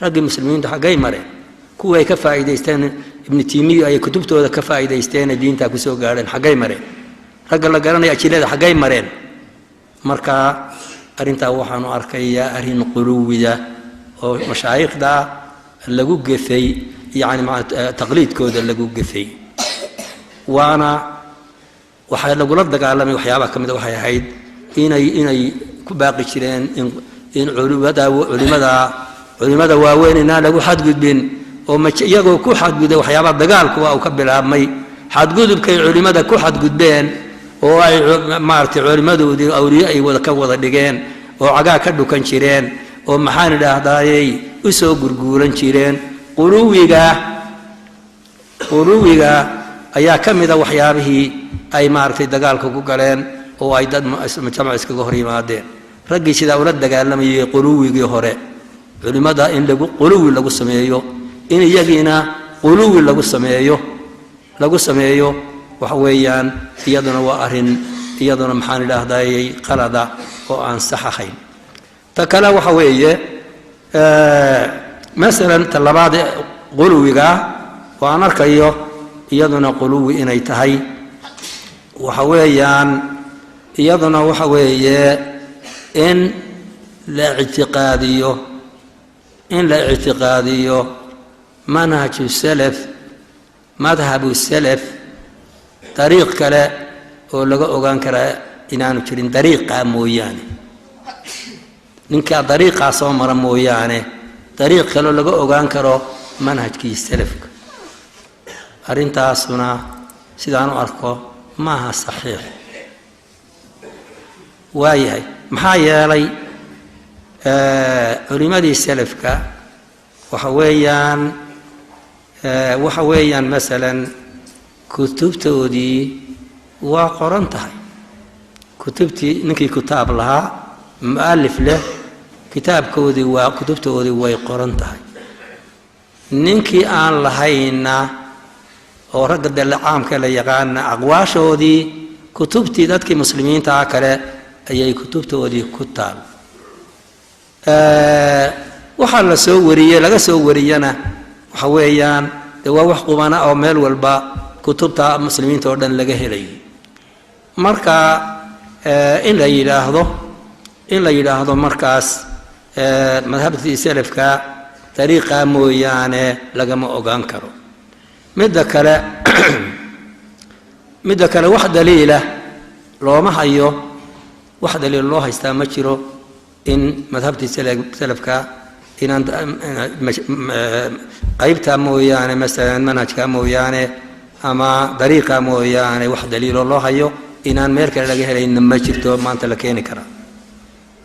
رجل المسلمين ده حاجة مرة كوي كفائدة يستان ابن تيمية أي كتبته هذا كفائدة يستان دين تاكو سوق عظيم حاجة مرة رجل لقرنا يأكل هذا حاجة مرة مركا أرنتا وحنا أركيا أرين قلوب ده ومشايخ ده اللي جو جثي يعني مع تقليد كود اللي جو جثي وأنا وحيا لو قلت دق عالمي وحيابا كم ده وحيا هيد إني كباقي شرين إن علماء واوين إن لو حد قد بين وما يجوا كل حد قد وحيابا دقال كوا أو كبر عمي حد قد بكي علماء كل حد قد بين وأي مارت علماء ودي أولياء ولا كوا دقين وعجا كدو كان شرين ومحان الأهداي وسو قرقورن شرين قرويجا أيا كم إذا وحيابه أي مارت دقال كوا قالين oo ay dad majamac iskaga hor yimaadeen ragii sida ula dagaalamay quluwiga hore culimada in lagu quluwi lagu sameeyo in iyagiina quluwi lagu sameeyo waxa weeyaan iyaduna waa arin iyaduna maxaan ilaahdayay qalada oo aan sax ahayn ta kala waxa weeye مثلا talabaad quluwiga waan arkayo iyaduna quluwi inay tahay waxa weeyaan iyaduna waxa weeye in la اعتقاديو منهج السلف مذهب السلف طريق كلا ولغا اوغان كرا inaanu jirin dariiqa mooyaane ninka dariiqa soo mara mooyaane dariiq kale laga ogaan karo manhajkii salafka arintaasuna sidaan u arko maaha saxiix waayahay maxaa yeelay culimadii salafka waxa weeyaan masalan kutubtoodii waa qoran tahay كتبتي نكي كتاب لها مؤلف له كتاب كودي وكتبت كودي ويقرنتها نينكي آن لهينا ورقد العام كلا يقانا أقواشودي كتبتي ذاتك مسلمين تاكله أي كتبت كودي كتاب وحال سورية لقى سورينا وحويان دوا وحقومنا أو مال والباء كتبتها مسلمين تودن لقى هلي مركا إن لا يلاحظه مركز مذهب السلف كا طريقة مويانة لقى ما أوغان كرو مدة كلا واحد دليله لو ما حيو واحد دليل الله يستمشرو إن مذهب السلف كا إن قيبتها مويانة مثلا منهجها مويانة أما طريقة مويانة واحد دليل الله حيو إن أمريكا لقى هلي إن ما شرتو ما أنت لكيني كرا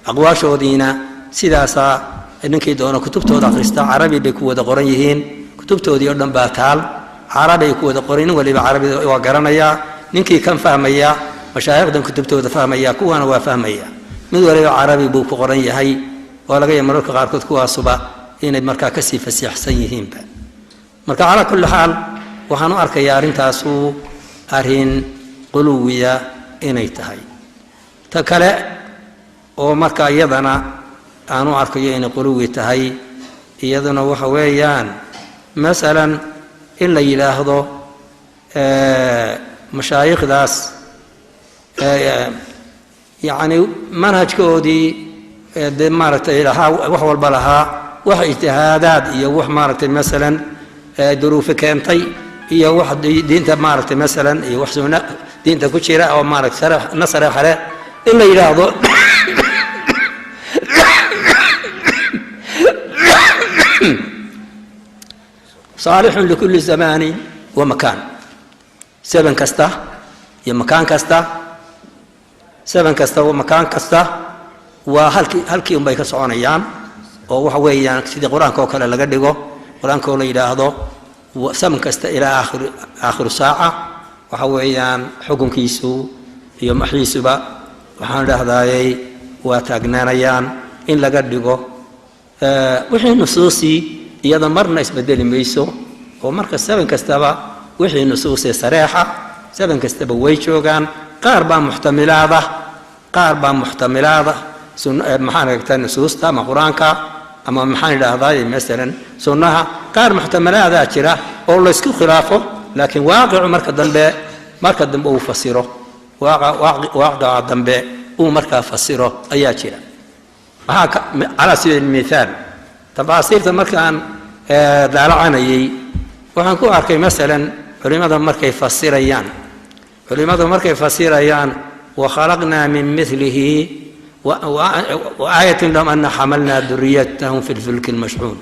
أقواشو دينا سيداسا إنك يدون كتبتو دا خريستا عربي بيكو دا قرنيهين كتبتو دي أردن باتال عربي يكو دا قرين ولي بعربي وقرنيا نينكي كان فهميا مشايخ دن كتبتو دا فهميا كوانا وفهميا من ولي عربي بوكو قرنيهي ولقى مروك غاركوت كوا صبا إن مركا كسي فسيح سيهين با مركا على كل حال وحانو أركا يارين تاسو أرين قلوية إني تهي تكلا ومركا يدنا أنو أركي إن قلوية تهي يدنا وحويان مثلا إلا يلاحظوا مشايخ داس يعني منهج كودي مارت لها وحول بلها وح اجتهادات هي وح مارت مثلا ظروف كانتي هي واحد دينتا مارت مثلا هي وحسنا دينتا كشيرة أو مارت سرح نصر حلا إلا يلاحظوا صالح لكل زمان ومكان سبن كسته يا مكان كسته سبن كسته ومكان كسته وهلكي يوم بيك صعونيان أو وحويان سيد القرآن كوكلا لقدقه القرآن كولا يلاحظه وسبن كسته إلى آخر ساعة وحويان حكم كيسو يوم أحيسبا وحان لهذاي وتاقنانيان إن لقدقه وحين نصوصي iyada marna isbedeli mayso oo marka saban kastaba wixii nusuus sariixa saban kastaba way joogan qaar baa muxtamilada maxaan aragtaa nusuusta ama quraanka ama maxaan idhaahdaa mesela sunnaha qaar muxtamilada jira oo la isku khilaafo laakiin waaqicu marka dambe uu fasiro waaqica dambe uu marka fasiro ayaa jira waxa ala sabiil misaal تفاصيل مركان دالعنايي waxaan ku arkay مثلا culimada markay fasirayaan وخلقنا من مثله وآية لهم أن حملنا ذريتهم في الفلك المشحون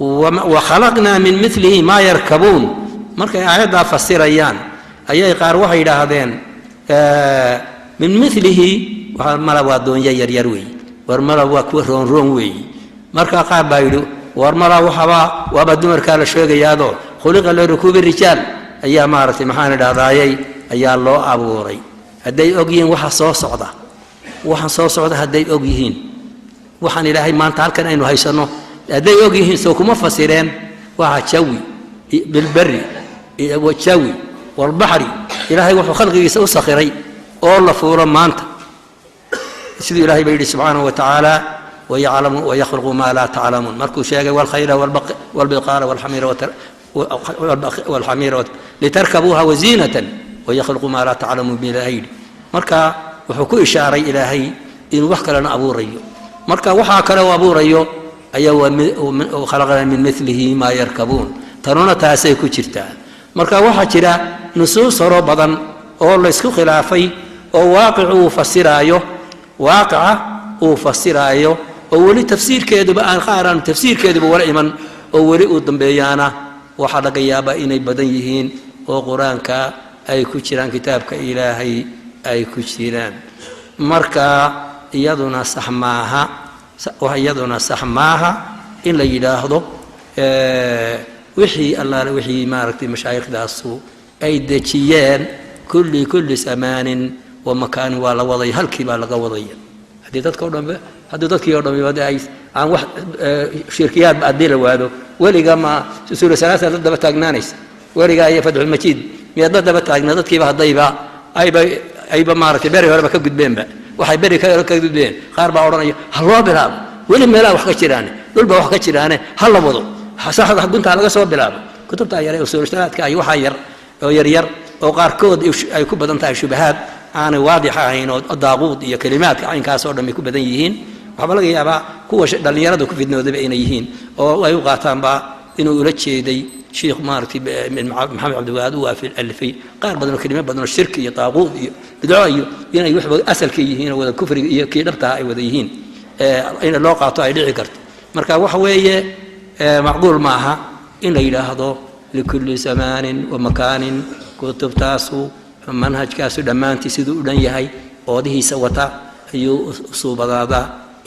وخلقنا من مثله ما يركبون markay aayada fasirayaan ayay qaar waxay yiraahdeen من مثله waxa malaba doon yar weey war malaba ku roon weey marka qaar baa yiri war mara waaba dumarka la sheegayaado khuliqa la rukubi rijal ayaa maartay maxaan idhaahdaayay ayaa loo abuuray haday ogyiin waxa soo socda haday ogyiin waxaan ilaahay maanta halkan aynu haysano haday ogyiin soo kuma fasireen waxa jawi bil barri wa jawi wal bahri ilaahay wuxuu khalqigiisa u sakhiray oo la fuuro maanta sidii ilaahay bay subhanahu wa ta'ala ويعلم ويخلق ما لا تعلمون مركو شيء والخيل والبقال والحمير لتركبوها وزينة ويخلق ما لا تعلمون بالأيدي مركا وحكو إشارة إلهي إن وحك لنا أبو ريو مركا وحاك له أبو ريو وخلقنا من مثله ما يركبون تنونا تاسيكو جرتا مركا وحا جرا نصوص ربضا أو الله يسكو خلافي أو واقع فسرايو واقع وفسرايو أولي تفسير كذا بقى خارن تفسير كذا ولا إيمان أولي قدام بيانا وحدا جيابا إني بدنيهين وقرآن كا أي كشيران كتاب كإلهي أي كشيران مركا يدنا سحماها إلا يلاحظوا وحي الله وحي ماركتي مشايخ داسو أي دجيان كل زمان ومكان ولا وضي هل كبا لقى وضيا haddii dadka oo dhan haddii dadkii oo dhan ay aan wax shirkiyaad baadil waado weliga ma suura salaasa daba taagnaanaysa weliga ay fadhul majid miyada daba taagna dadkiiba hadayba ayba maartay bari horeba ka gudbeenba waxay bari ka gudbeen qaar baa oranaya haloo bilaabo weli meelaha wax ka jiraan dhulba wax ka jiraan hal la wado xasaxda gunta laga soo bilaabo kutubta yar ee suura salaadka ay waxa yar oo yar oo qaarkood ay ku badan tahay shubahaad aan waadix ahayn oo daaquud iyo kalimaadka aynkaas oo dhan ku badan yihiin waxa laga yaabaa kuwa dhalinyarada ku fidnoodaba inay yihiin oo ay u qaataan ba inuu ula jeeday sheekh maarti maxamed abdulwahaab uu afil alfi qaar badan oo kalimaad badan oo shirki iyo daaquud iyo bidco iyo inay wax asalka yihiin wada kufriga iyo kii dhabta ay wada yihiin in loo qaato ay dhici karto marka waxa weeye macquul maaha in la yiraahdo likulli zamanin wa makanin kutubtaasu manhajkaasu dhammaantii siduu u dhan yahay oodihiisa wata ayuu suubadaada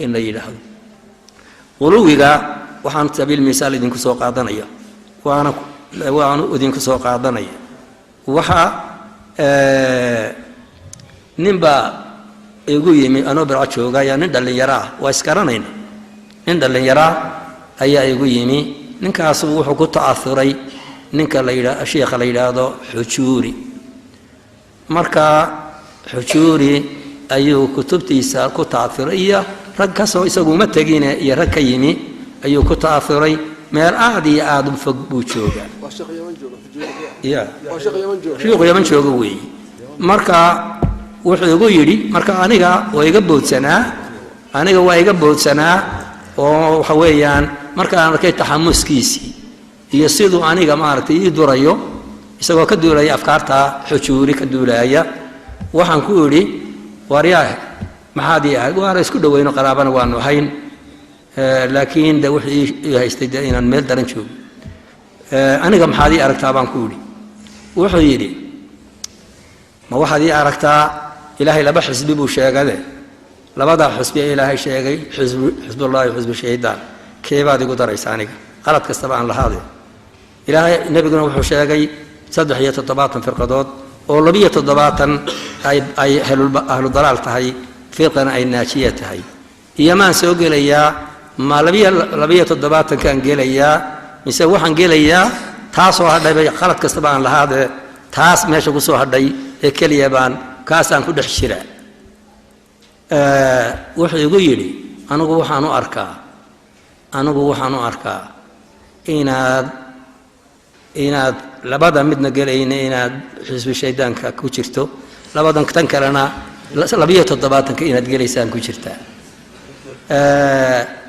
in la yidhaahdo quluwiga waxaan sabiil misaal idinku soo qaadanaya waana idinku soo qaadanaya waxa ninba igu yimi anoo birca jooga ayaa nin dhalinyaro ah waa iskaranayna nin dhalinyaro ayaa igu yimi ninkaasu wuxuu ku ta'ahuray ninka la yidhaahdo sheekha la yidhaahdo xujuuri marka xujuuri ayuu kutubtiisa ku ta'ahuray iyo rag kasoo isagu ma tegine iyo rag ka yimi ayuu ku ta'ahuray meel aad iyo aad u fog buu joogaa sheekhu yaman jooga weeye marka wuxuu igu yidhi marka aniga waa iga boodsanaa oo waxa weeyaan markaan arkay taxamuskiisii iyo siduu aniga maaragtay ii durayo isagoo ka duulaya afkaarta xujuuri ka duulaya waxaan ku idhi waryaah maxaad ii ahayd waana isku dhoweyno qaraabana waanu ahayn laakiin de wixii ii haystay de inaan meel daran joogo aniga maxaad ii aragtaa baan ku idhi wuxuu yidhi ma waxaad ii aragtaa ilaahay laba xisbi buu sheegade labadaa xisbi ee ilaahay sheegay xisbullaahi xisbu shaydaan keebaad igu daraysa aniga qalad kastaba aan lahaade ilaahay nebiguna wuxuu sheegay 73 firqadood oo 72 ay ahlu dalaal tahay firqana ay naajiya tahay iyamaan soo gelayaa ma 72 kan gelayaa mise waxaan gelayaa taasoo hadhay qalad kastaba aan lahaade taas meesha ku soo hadhay ee kaliya baan kaasaan ku dhex jiraa wuxuu igu yidhi anigu waxaan u arkaa inaad labada midna gelayna inaad xisbi shaydaanka ku jirto labadan tan kalena 72 inaad gelaysaan ku jirtaa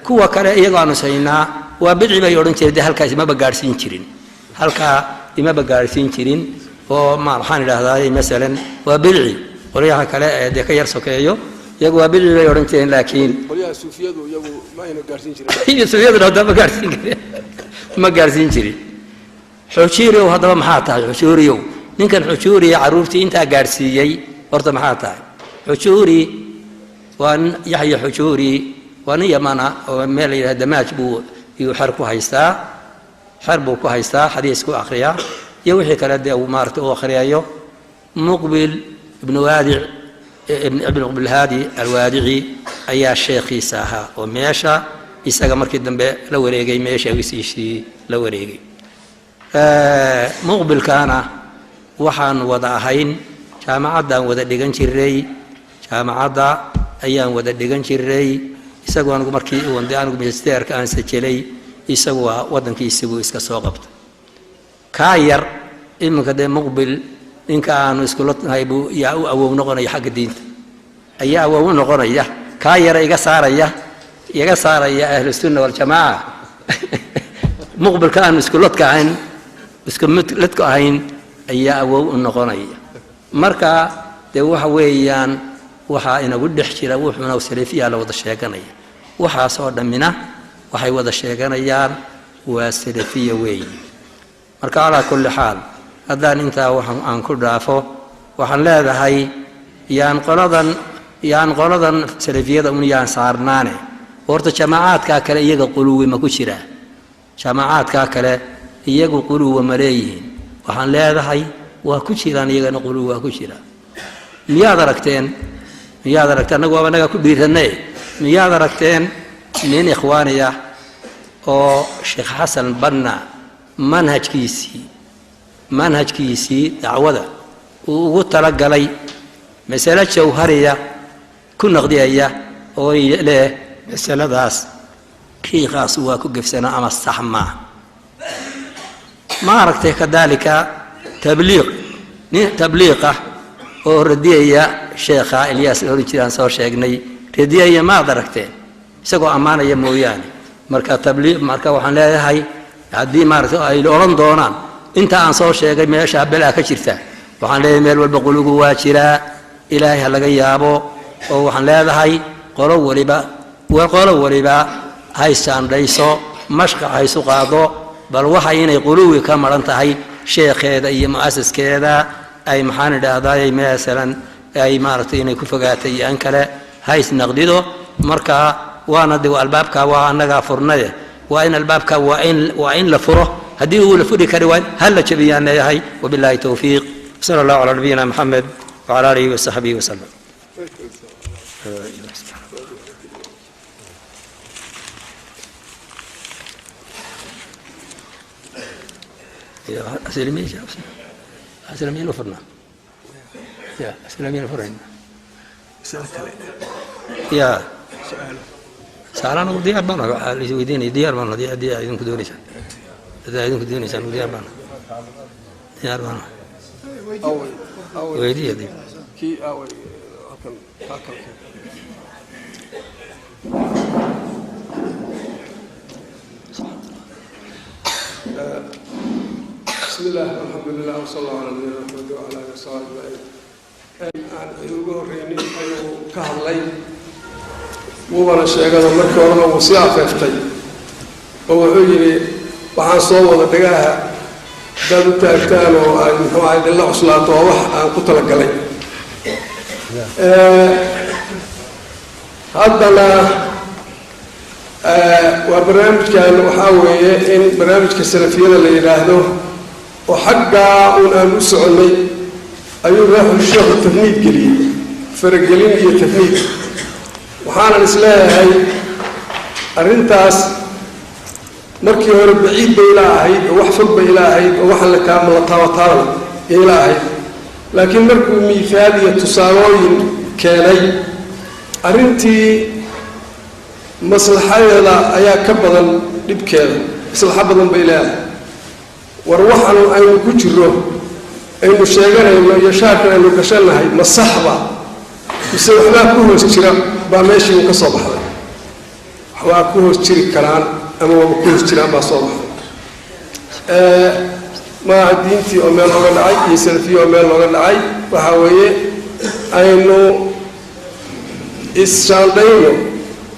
kuwa kale iyagoo aanu saynaa waa bidci bay odhan jireen halkaas imaba gaadhsiin jirin halkaa imaba gaadhsiin jirin oo maxaan idhaahdaa masalan waa bidci qolyaha kale ee dee ka yar sokeeyo iyagu waa bidci bay odhan jireen laakiin qolyaha suufiyadu iyagu ma ayna gaadhsiin jirin suufiyadu hadda ma gaadhsiin jirin xujuuriyow haddaba maxaa tahay xujuuriyow ninkan xujuuriya carruurtii intaa gaadhsiiyey horta maxaa tahay xujuuri waa yaxya xujuuri waa nin yamana oo meel la yidhahda damaaj buu iyuu xer buu ku haystaa xadiis ku akhriyaa iyo wixii kale dee uu maaragtay u akhriyayo muqbil ibnu waadic ibn bilhaadi alwaadici ayaa sheekhiisa ahaa oo meesha isaga markii dambe la wareegay meesha wisiishii la wareegay muqbilkaana waxaan wada ahayn jaamacaddaan wada dhigan jiray jaamacadda ayaan wada dhigan jiray isagoo anigu markii anigu magisterka aan sajelay isagu waa waddankiisigu iska soo qabtay kaa yar iminka dee muqbil ninka aanu iskula nahay buu yaa u awow noqonaya xagga diinta ayaa awow u noqonaya kaa yara iga saaraya ahlu sunna waljamaaca muqbilka aanu iskuladka ahayn ayaa awow u noqonaya marka dee waxa weeyaan waxaa inagu dhex jira wuxuuna salafiyaa la wada sheeganaya waxaasoo dhammina waxay wada sheeganayaan waa salafiya weeye marka calaa kulli xaal haddaan intaa aan ku dhaafo waxaan leedahay yaan qoladan salafiyada un yaan saarnaane horta jamaacaadkaa kale iyaga quluwi ma ku jiraa jamaacaadkaa kale iyagu quluwa ma leeyihiin waxaan leedahay waa ku jiraan iyagana quluwi waa ku jiraan miyaad aragteen annagu waaba naga ku dhiiranne miyaad aragteen nin ikhwaaniya oo sheekh xasan banna manhajkiisii dacwada uu ugu talagalay mas'alo jawhariya ku naqdiyaya oo leh masaladaas shiikhaas waa ku gefsanaa ama sax maaha ma aragtay kadaalika tabliiqa oo radiyaya sheekha ilyaas la oran jiraan soo sheegnay radiyaya maad aragteen isagoo ammaanaya mooyaane marka tabliiq marka waxaan leeyahay haddii maaragtay ay oran doonaan inta aan soo sheegay meesha belaa ka jirta waxaan leeyahay meel walba qulugu waa jiraa ilaahay ha laga yaabo oo waxaan leedahay qolo waliba haysaandhayso mashqa haysu qaado bal waxa inay quluwi ka maran tahay sheekheeda iyo mu'asaskeeda ay maxaan idhaahdaa maalan ay maaragtay inay ku fogaatay iyo an kale hays naqdido marka waana de albaabka waa annagaa furnaye waa in albaabka waa in la furo haddii uu la furi kari waa hal la jabiyaan leeyahay wabilaahi towfiiq sala allahu calaa nabiyina maxamed wacala aalihi wasaxbihi wasalam أسلمين وفرنا يا أسلمين وفرنا يا سألنا وديار بنا اللي يديني ديار بنا ديار يدين كدونيسا إذا يدين كدونيسا وديار بنا ديار بنا ويدي يدي كي أول هكذا بسم الله والحمد لله وصلى الله على نبينا محمد وعلى اله وصحبه اجمعين aan ugu horreeyay ayuu ka hadlay wuuna sheegay markii hore uu si afeeftay oo wuxuu yiri waxaan soo wada dhagaha dad u taagtaan oo ay muxuu ahayd la cuslaato wax aan ku talagalay haddana waa barnaamijkan waxaa weeye in barnaamijka salafiyada la yidhaahdo وحقا ونان وسعني أيو راح الشيخ التفنيد قليل فرقلين هي تفنيد وحانا الإسلام هاي أرنتاس مركي هو بعيد بإلهي وحفظ بإلهي وحل كامل طاوطاوي إلهي لكن مركو ميثالية تصاوين كاني أرنتي مصلحة أيا كبضا لبكاذا مصلحة بضا بإلهي وروحنا أينو كجرو أينو شيغانا أينو يشاكنا أينو كشلنا هاي مصحبة يسوحنا كوهوس جرا باماشي وكصبح حوا كوهوس جري كران أما كوهوس جرا بصبح ما دينتي أمال لغا دعي يسلفي أمال لغا دعي وحاوية أينو إسشاندينو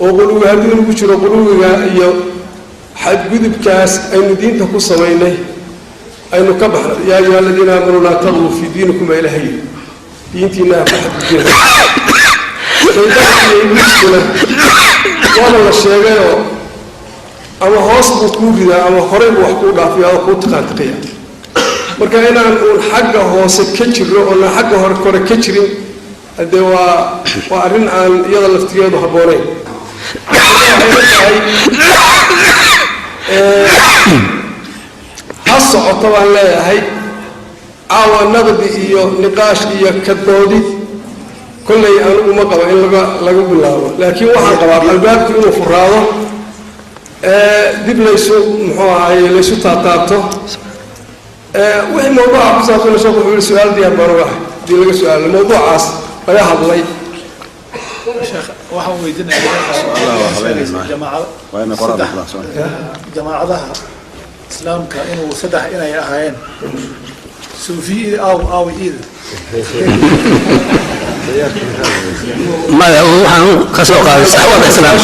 وقلوه هدين كجرو قلوه إيو حد قدب كاس أينو دينتا كصبيني أينو كبحر يا أيها الذين آمنوا لا تغلوا في دينكم إلهي دينتنا فحد الدين والله الشيء أما هاس بكورنا أما خريب وحكونا في هذا قوت قاتقية مركانا نقول حاجة هاس كتير ولا حاجة هركور كتير هذا وأرن عن يلا الافتياد وحبورين الصعود طبعا لا هي عاوى نقد إياه نقاش إياه كدودي كل أنا ما قبل إلا لقوا بالله لكن واحد قبل الباب كله فراغه دب ليسوا محاعي ليسوا تعطاته وهي موضوع بصراحة أنا شوف السؤال دي أبغى دي لقى سؤال الموضوع عاص ويا الله شيخ واحد ويدنا جماعة جماعة إسلام كأنه صدح إنا يا أخيان سوفي أو إيد ما هو كسوق صحوة الإسلام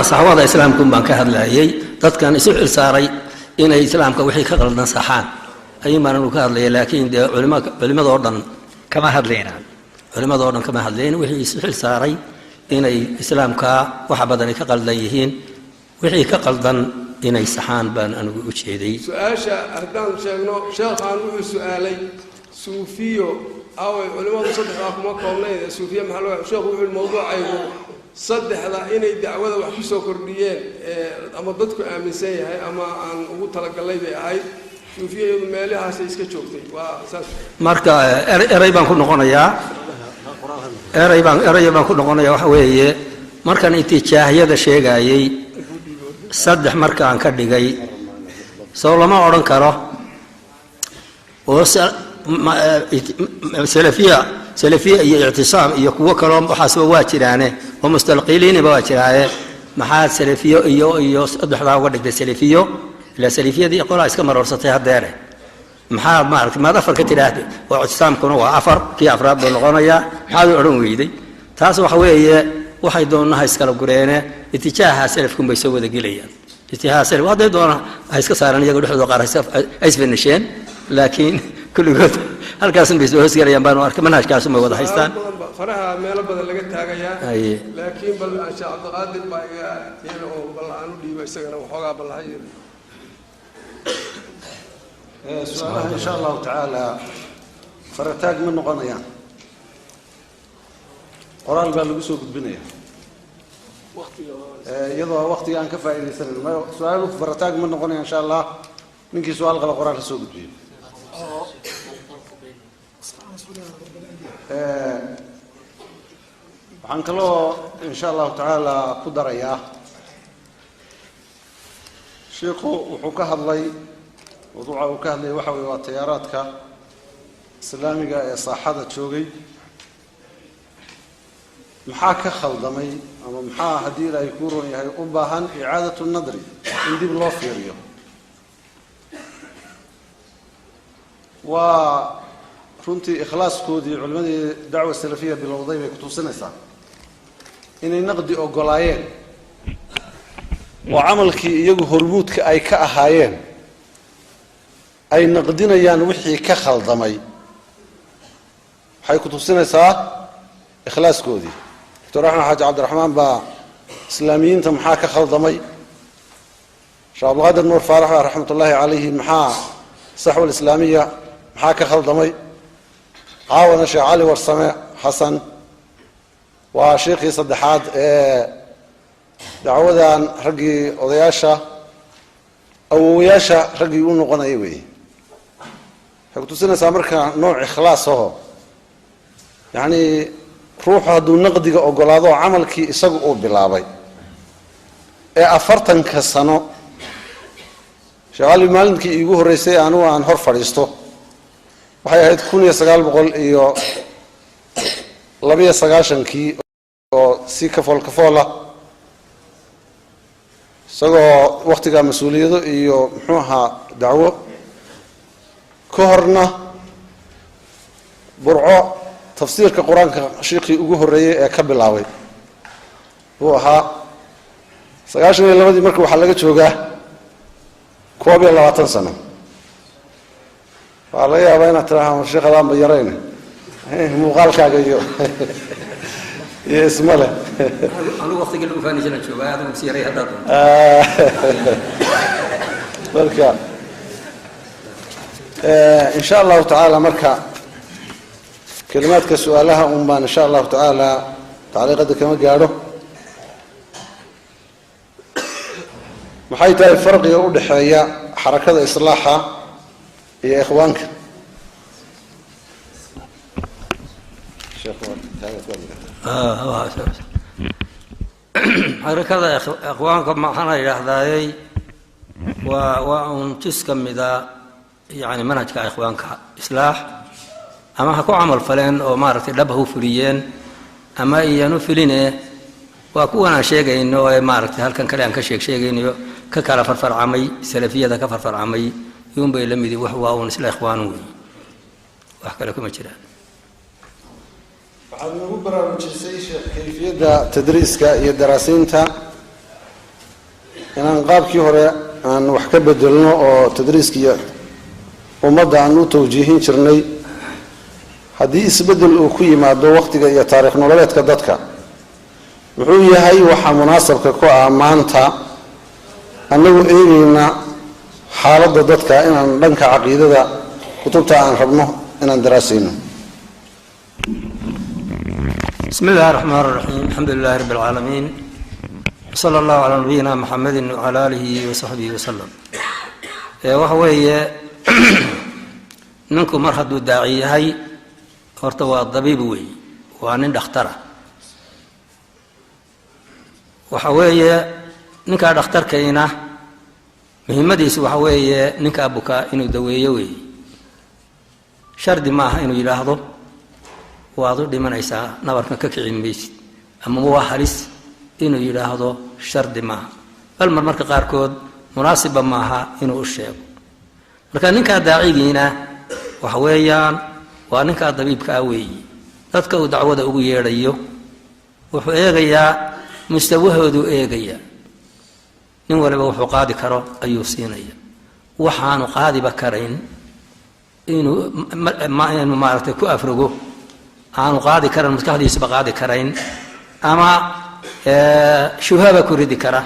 صحوة الإسلام كم بان كهذا لهي تذكر يسوع ساري إن الإسلام كوحي كقلنا صحان أي ما نقول لي لكن علماء أردن كما هذلين علماء أردن كما هذلين وحي يسوع ساري إن الإسلام كوحبدني كقلديهين وحي كقلدن إن السحان بان أنا وجهي سؤال هدان شيخنا شيخ عن سؤالي suufiyo away culimadu saddexda kuma koobnayn suufiyo maxaa loo sheekhu wuxuu mawduucaygu saddexda inay dacwada wax ku soo kordhiyeen ama dadku aaminsan yahay ama aan ugu talagalay bay ahayd suufiyadu meelahaas iska joogtay waa saas marka eray baan ku noqonayaa waxa weeye markaan intijaahiyada sheegayay saddex markaan ka dhigay soo lama odhan karo oo salafiya iyo ictisaam iyo kuwo kaloo waxaasba waa jiraane oo mustalqiiliinba waa jiraaye maxaa salafiyo iyo saddexdaa uga dhigtay salafiyo ila salafiyadii qolaa iska maroorsatay haddeere maxaa maaragtay maad afar ka tidhaahde oo ictisaamkuna waa afar kii afraad buu noqonayaa maxaad u odhan weyday taas waxa weeye waxay doonaha iskala gureene itijaaha salafkun bay soo wada gelayaan itijaaha salaf hadday doona ha iska saaran iyaga dhexdooda qaar ay isbanasheen laakiin kulligood halkaasun bay soo hoosgelayaan baanu arkay manhajkaasun bay wada haystaan faraha meelo badan laga taagayaa laakiin bal Sheekh Cabdiqaadir baa iga yeelo oo bal aan u dhiibo isagana waxoogaa bal hayr su'aalaha insha Allah ta'ala farataag ma noqonayaan qoraal baa lagu soo gudbinayaa iyadoo waqtiga aan ka faa'iideysanayno su'aaluhu farataag ma noqonayaan insha Allah ninkii su'aal qala qoraal soo gudbiyo waxaan kaloo insha Allah ta'ala ku darayaa sheekhu wuxuu ka hadlay mawduuca uu ka hadlay waxa weeye waa tayaraadka islaamiga ee saaxada joogay maxaa ka khaldamay ama maxaa haddii ilaahay ku roon yahay u baahan icaadatu nadri in dib loo fiiriyo waa runtii ikhlaaskoodii culimadii dacwa salafiya bilowday bay ku tusinaysaa inay naqdi ogolaayeen oo camalkii iyagu hormuudka ay ka ahaayeen ay naqdinayaan wixii ka khaldamay waxay ku tusinaysaa ikhlaaskoodii دكتور أحمد حاج عبد الرحمن با إسلاميين تمحا كخلضمي شيخ عبد القادر نور فارح رحمة الله عليه محا صحوة الإسلامية محا كخلضمي عاون شيخ علي والسماء حسن وشيخي صدحات دعوة رقي وضياشة أو وياشة رقي يقولون قنايوي فقلت سنة سامركا نوع إخلاصه يعني ruuxu hadduu naqdiga ogolaado oo camalkii isagu uu bilaabay ee 40 sano shaqaalii maalintii iigu horeysay anigu aan hor fadhiisto waxay ahayd 1992 oo si kafool isagoo waqtiga mas'uuliyado iyo muxuu ahaa dacwo ka horna burco tafsiirka quraanka sheekhi ugu horeeyay ee ka bilaabay oo ahaa 92 markii waxa laga joogaa 22 sano wala yaabaa inaad tiraahdo sheekhadan bayareen muuqaalkaaga iyo ismale anigu waqtiga lagu faanaysan joogaa aad ugu siiray hadda marka insha Allah ta'ala marka كلمات كسؤالها أمبان إن شاء الله تعالى تعليقات كما قالوا محيط الفرق يقول حياة حركة إصلاحها يا إخوانك حركة إخوانكم ما حنا يحذاي وأن تسكم إذا يعني منهج إخوانك إصلاح ama ha ku camal faleen oo maaragtay dhab u fuliyeen ama iyanu filine waa kuwan aan sheegayno ee maaragtay halkan kale aan ka sheegayno ka kala farfarcamay salafiyada ka farfarcamay yoon bay la mid wax waa un isla ikhwaanu wax kale kuma jiraan waxaan ugu baraarujisay kayfiyada tadriiska iyo daraasiinta inaan qaabkii hore aan wax ka bedelno oo tadriiskiya ummadda aan u tawjiihin jirnay haddii isbedel uu ku yimaado waqtiga iyo taariikh nololeedka dadka wuxuu yahay waxa munaasabka ku ah maanta annagu eegayna xaaladda dadka inaan dhanka caqiidada kutubta aan rabno inaan daraasayno. بسم الله الرحمن الرحيم الحمد لله رب العالمين صلى الله على نبينا محمد وعلى آله وصحبه وسلم وحوي ننكو مرحد الداعي هاي ارتوى الضبيب وي وانين دختره وحوي ننكا دختر كينا مهمديس وحوي ننكا بكا إنو دويه وي شرد maaha inuu yiraahdo waad u dhimanaysaa nabarkan ka kicin maysid ama waa halis inuu yiraahdo shardi maaha bal marmarka qaarkood munaasib maaha inuu u sheego marka ninka daacigiina waxa weeyaan waa ninka dabiibka ah weeyi dadka uu dacwada ugu yeedhayo wuxuu eegayaa mustawahoodu eegaya nin waliba wuxuu qaadi karo ayuu siinaya waxaanu qaadiba karayn inuu maaragtay ku afrogo aanu qaadi karan maskaxdiisaba qaadi karayn ama shubhaba ku ridi kara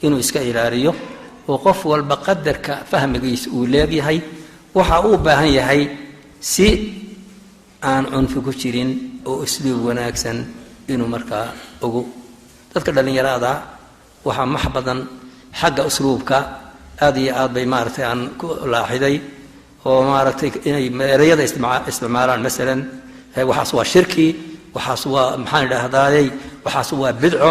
inuu iska ilaaliyo oo qof walba qadarka fahmigiisa uu leeyahay waxa uu baahan yahay si aan cunfi ku jirin oo isluub wanaagsan inuu markaa ugu dadka dhalinyarada waxa max badan xagga usluubka aad iyo aad bay maaragtay aan ku laaxiday oo maaragtay inay erayada isticmaalaan masalan waxaas waa shirki waxaas waa maxaan idhaahdaaday waxaas waa bidco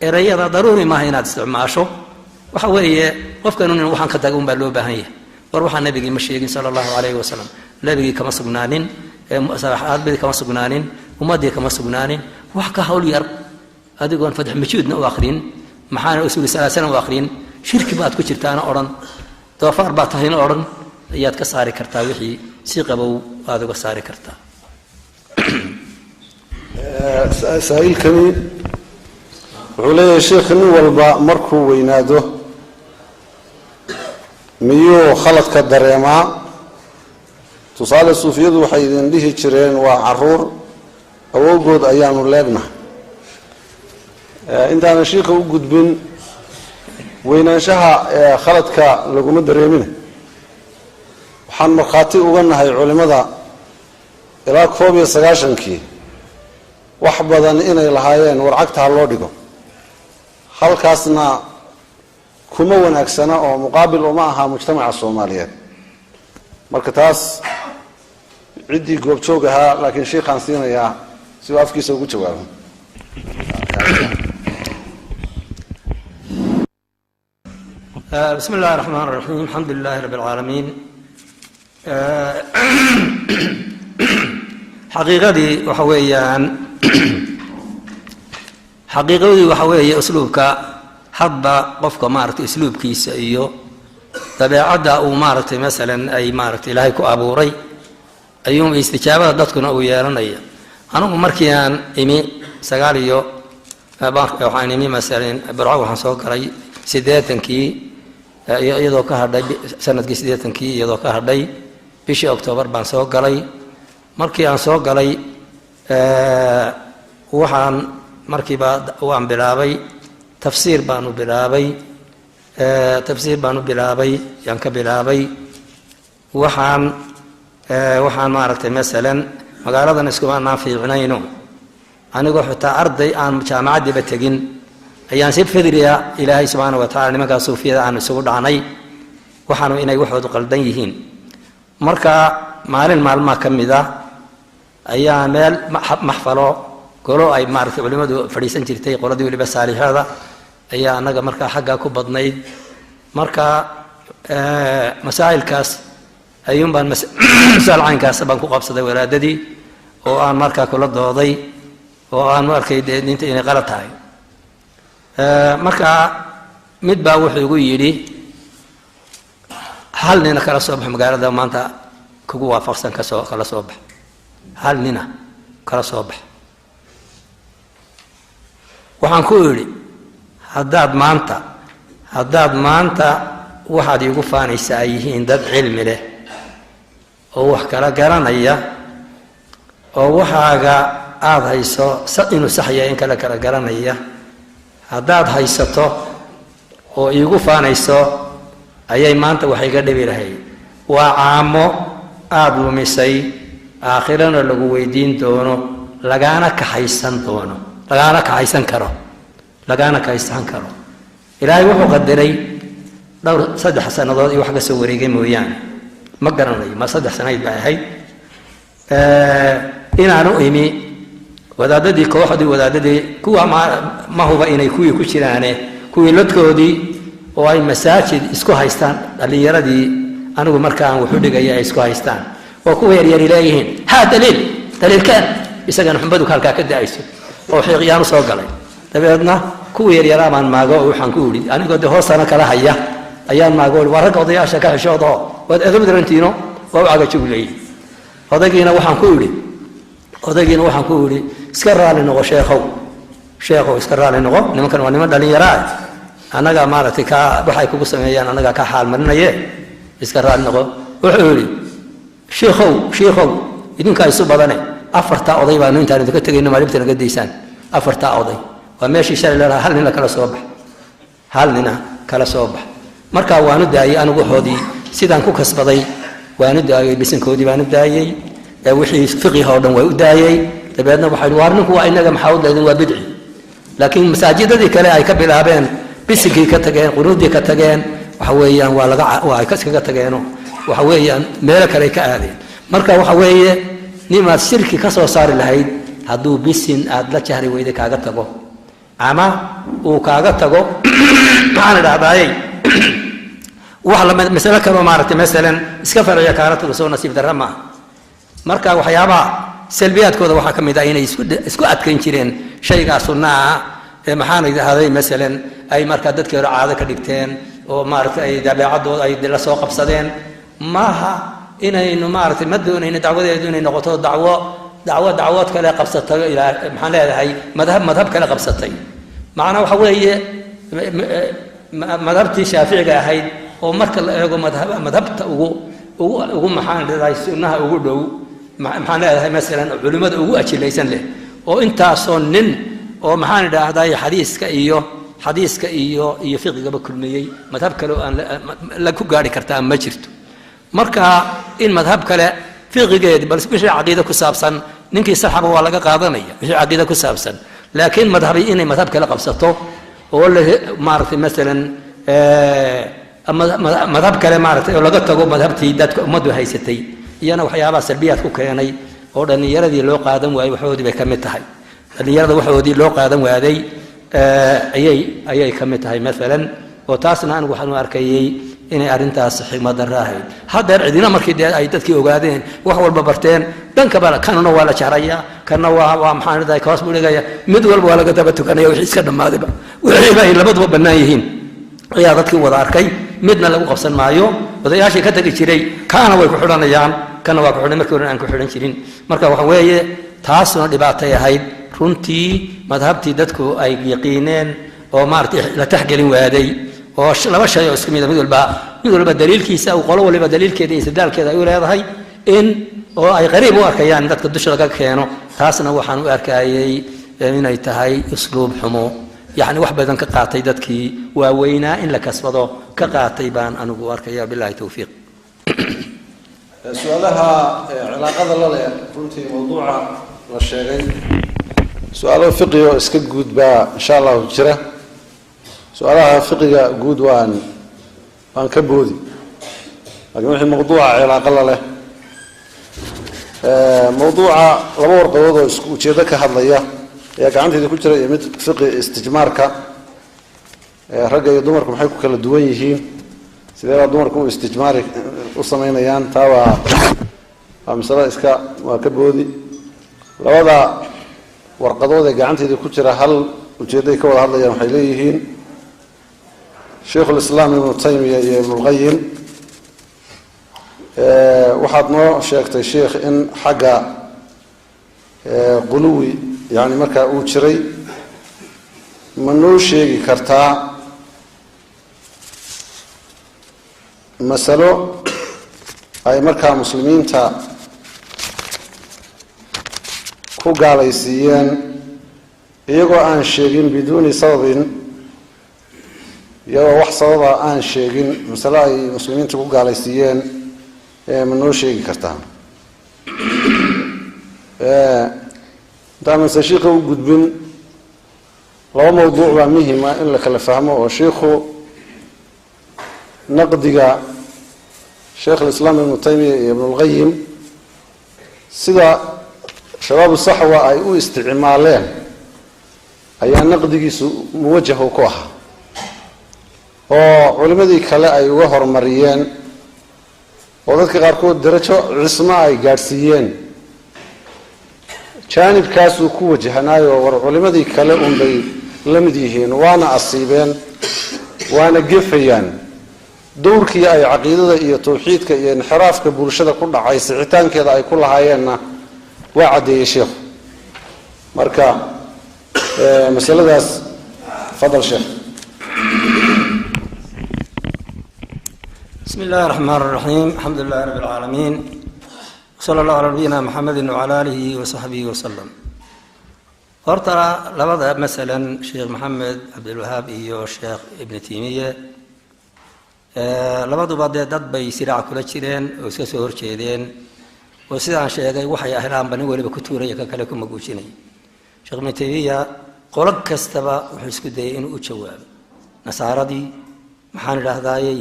erayada daruuri maaha inaad isticmaasho waxa weeye qofkan in waxaan ka tago unbaa loo baahan yahay war waxaa nabigii ma sheegin sala allahu calayhi wasalam nabigii kama sugnaanin saxaabadii kama sugnaanin ummadii kama sugnaanin wax ka hawl yar adigoon fatx majuudna u akhrin maxaana rasuul sallallahu u akhrin shirki baad ku jirtaana odhan doofaar baad tahayna odhan ayaad ka saari kartaa wixii si qabow aad uga saari kartaa saa'ilkani wuxuu leeyahay sheekh nin walba markuu weynaado miyuu khaladka dareemaa tusaale suufiyadu waxay idin dhihi jireen waa caruur awowgood ayaanu leegnahay intaanan shiikha u gudbin weynaanshaha khaladka laguma dareemina waxaan markhaati uga nahay culimmada ilaa 1991kii wax badan inay lahaayeen war cagta ha loo dhigo halkaasna kuma wanaagsana oo muqaabil uma aha mujtamaca soomaaliyeed marka taas ciddii goobjoog ahaa laakiin sheikhaan siinayaa si uu afkiisa ugu jawaabo بسم الله الرحمن الرحيم الحمد لله رب العالمين حقيقتي وحويان أسلوبك حبا قفك مارت أسلوب كيس أيو طبيعة أو مارت مثلا أي مارت إلهيك أبوري أيوم استجابة دتكنا أو يارنيا أنا مركيان إمي سجاريو waxaan imi masalan barco waxaan soo galay 80kii iyadoo ka hadhay sanadkii 80kii iyadoo ka hadhay bishii October baan soo galay markii aan soo galay waxaan markiiba waan bilaabay tafsiir baan u bilaabay yaan ka bilaabay waxaan maaragtay masalan magaaladan iskuma naafiicnayno anigoo xitaa arday aan jaamacadiiba tegin ayaan si fadriya ilaahay subxaanahu wa tacaala nimankaa suufiyada aan isugu dhacnay waxaanu inay waxoodu qaldan yihiin marka maalin maalmaha ka mid ah ayaa meel maxfalo golo ay maaragtay culimmadu fadhiisan jirtay qoladii weliba saalixada ayaa annaga markaa xaggaa ku badnayd marka masaa'ilkaas ayuun baan masaal caynkaas baan ku qabsaday walaadadii oo aan markaa kula dooday oo aan markay diinta inay qalad tahay marka mid baa wuxuu igu yidhi hal nina kala soo bax magaalada maanta kugu waafaqsan kala soo bax hal nina kala soo bax waxaan ku yidhi haddaad maanta waxaad iigu faanaysaa ay yihiin dad cilmi leh oo wax kala garanaya oo waxaaga aada hayso inuu saxya in kala garanaya haddaad haysato oo iigu faanayso ayay maanta wax iga dhibi lahayd waa caamo aada lumisay aakhirana lagu weydiin doono lagaana kaxaysan doono lagaana kaxaysan karo ilaahay wuxuu qadaray dhowr 3 sanadood iyo wax ka soo wareegay mooyaane ma garanayo ma 3 sanayd baa ahayd inaanu imi wadaadadii kooxdii kuwa ma huba inay kuwii ku jiraane kuwii ladkoodii oo ay masaajid isku haystaan dhalinyaradii anigu markaan wuxuu dhigaya ay isku haystaan oo kuwa yar leeyihiin ha daliilkan isagana xubadu halka ka daayso oo xiiqyaan soo galay dabeedna kuwa yar amaan maago waxaan ku yiri anigoo de hoosana kala haya ayaan maago warag odayaasha ka xishoodo wad adabdarantiino oo aga juglay odagiina waxaan ku yiri iska raali noqo sheekhow iska raali noqo nimankan waa niman dhalinyaraa anaga maaragtay ka waxay kugu sameeyaan anaga ka xaal marinaye iska raali noqo wuxuu yiri sheekhow idinka isu badane 4 oday baan intaan idinka tagayna maalinta naga deysaan 4 oday waa meeshii shalay la hal nin kala soo bax marka waanu daayay anigu xoodii sidaan ku kasbaday waanu daayay bisinkoodii baanu daayay wixii fiqiga oo dhan way u daayay dabeedna waxay waarninku waa inaga maxaawad leeyahay waa bidci laakiin masaajidadii kale ay ka bilaabeen bisigii ka tageen quruudii ka tageen waxa weeyaan waa ay kaga tageeno waxa weeyaan meel kale ka aadeen marka waxa weeye nimaad shirki ka soo saari lahayd hadduu bisin aad la jahri weyday kaaga tago ama uu kaaga tago maxaan idhahdaayey wax la masala kale maaragtay masalan iska faraya kaarata soo nasiib darra ma marka waxyaabaha salbiyaadkooda waxaa ka mid ah inay isku adkayn jireen shaygaa sunnaa maxaan idhahday masalan ay markaa dadkii hore caado ka dhigteen oo maaragtay ay dabeecadooda ay la soo qabsadeen maaha inaynu maaragtay ma doonayno dacwadeedu inay noqoto dacwad kale qabsatay ilaa maxaan leedahay madhab kale qabsatay macnaa waxa weeye madhabtii shaaficiga ahayd oo marka la eego madhabta ugu maxaan leedahay sunnaha ugu dhow maxaan leedahay masalan culimada ugu ajilaysan leh oo intaasoo nin oo maxaan idhaahday xadiiska iyo fiqigaba kulmiyey madhab kale oo aan la ku gaari kartaa ma jirto marka in madhab kale fiqigeedi bal wixii caqiida ku saabsan ninkii saxaba waa laga qaadanaya wixii caqiida ku saabsan laakiin madhabi inay madhab kale qabsato oo la maaragtay masalan madhab kale maaragtay oo laga tago madhabtii dadka ummaddu haysatay iyana waxyaabaha salbiyaad ku keenay oo dhallinyaradii loo qaadan waayey waxoodii bay ka mid tahay dhallinyarada waxoodii loo qaadan waaday ayay ka mid tahay masalan oo taasna anigu waxaan u arkayey inay arrintaas xigmad darro ahayd haddeer cidina markii dee ay dadkii ogaadeen wax walba barteen dhankaba kanuna waa la jarayaa kana waa maxaan leedahay kaas buu dhigaya mid walba waa laga daba tukanaya wixii iska dhammaadayba wixiiba ay labaduba bannaan yihiin ayaa dadkii wada arkay midna lagu qabsan maayo odayaashii ka tagi jiray kaana way ku xidhanayaan kana waa ku xidhan markii hore aan ku xidhan jirin marka waxa weeye taasuna dhibaatay ahayd runtii madhabtii dadku ay yaqiineen oo maaragtay la taxgelin waaday oo laba shay oo isku mid mid walba daliilkiisa uu qolo waliba daliilkeeda iyo sadaalkeeda ay u leedahay in oo ay qariib u arkayaan dadka dusha laga keeno taasna waxaan u arkayay inay tahay usluub xumo يعني واحد بدن كقاطي دتكي ووينا إن لك أسبضه كقاطي بان أنا بوارك يا بالله توفيق. سؤالها علاقة الله كنت موضوع الشيخين سؤال فقهي اسكت جود با إن شاء الله وجرة سؤالها فقهي جود وان كبودي لكن الموضوع علاقة الله موضوع لمور قوضه اسكت شيء كهذا يا كعنتي كل شيء يمد فقه استجمارك رجع يدمركم حيكون كلا دوينيين سيدا دمركم استجمارك وصمينا يان تاوا مسألة إسكا وكبودي لوضع ورقضوا ذا كعنتي كل شيء هل وجدي كول هذا يوم حيليهين شيخ الإسلام ابن تيمية ابن القيم واحد نوع شيخ إن حاجة قلوي يعني مركا أوتشري منو شيء كرتا مسألة أي مركا مسلمين تا كو قاليسيين يقو آن شيئين بدون سبب يقو وح سبب آن شيئين مسألة أي مسلمين تا كو قاليسيين ma noo sheegi kartaa intaan sheekha u gudbin laba mawduuc baa muhiima in la kala fahmo oo sheekhu naqdiga sheekh al-islaam ibnu taymiya iyo ibnu lqayim sida shabaabu saxwa ay u isticmaaleen ayaa naqdigiisu muwajah ku ahaa oo culimadii kale ay uga hormariyeen oo dadka qaarkood darajo cismo ay gaadhsiiyeen jaanibkaasuu ku wajahanaayo war culimadii kale unbay la mid yihiin waana asiibeen waana gefayaan dowrkii ay caqiidada iyo tawxiidka iyo inxiraafka bulshada ku dhacay sicitaankeeda ay ku lahaayeenna waa caddeeyey sheekhu marka masaladaas fadal sheekh بسم الله الرحمن الرحيم الحمد لله رب العالمين وصلى الله على نبينا محمد وعلى آله وصحبه وسلم horta labada masalan sheekh maxamed cabdilwahaab iyo sheekh ibn taymiya labaduba dee dad bay siraac kula jireen oo iska soo horjeedeen oo sidaan sheegay waxay ahaanba nin waliba ku tuuraya ka kale ku maguujinay sheekh ibn taymiya qolo kastaba wuxuu isku dayay inuu u jawaabo nasaaradii maxaan idhaahdayey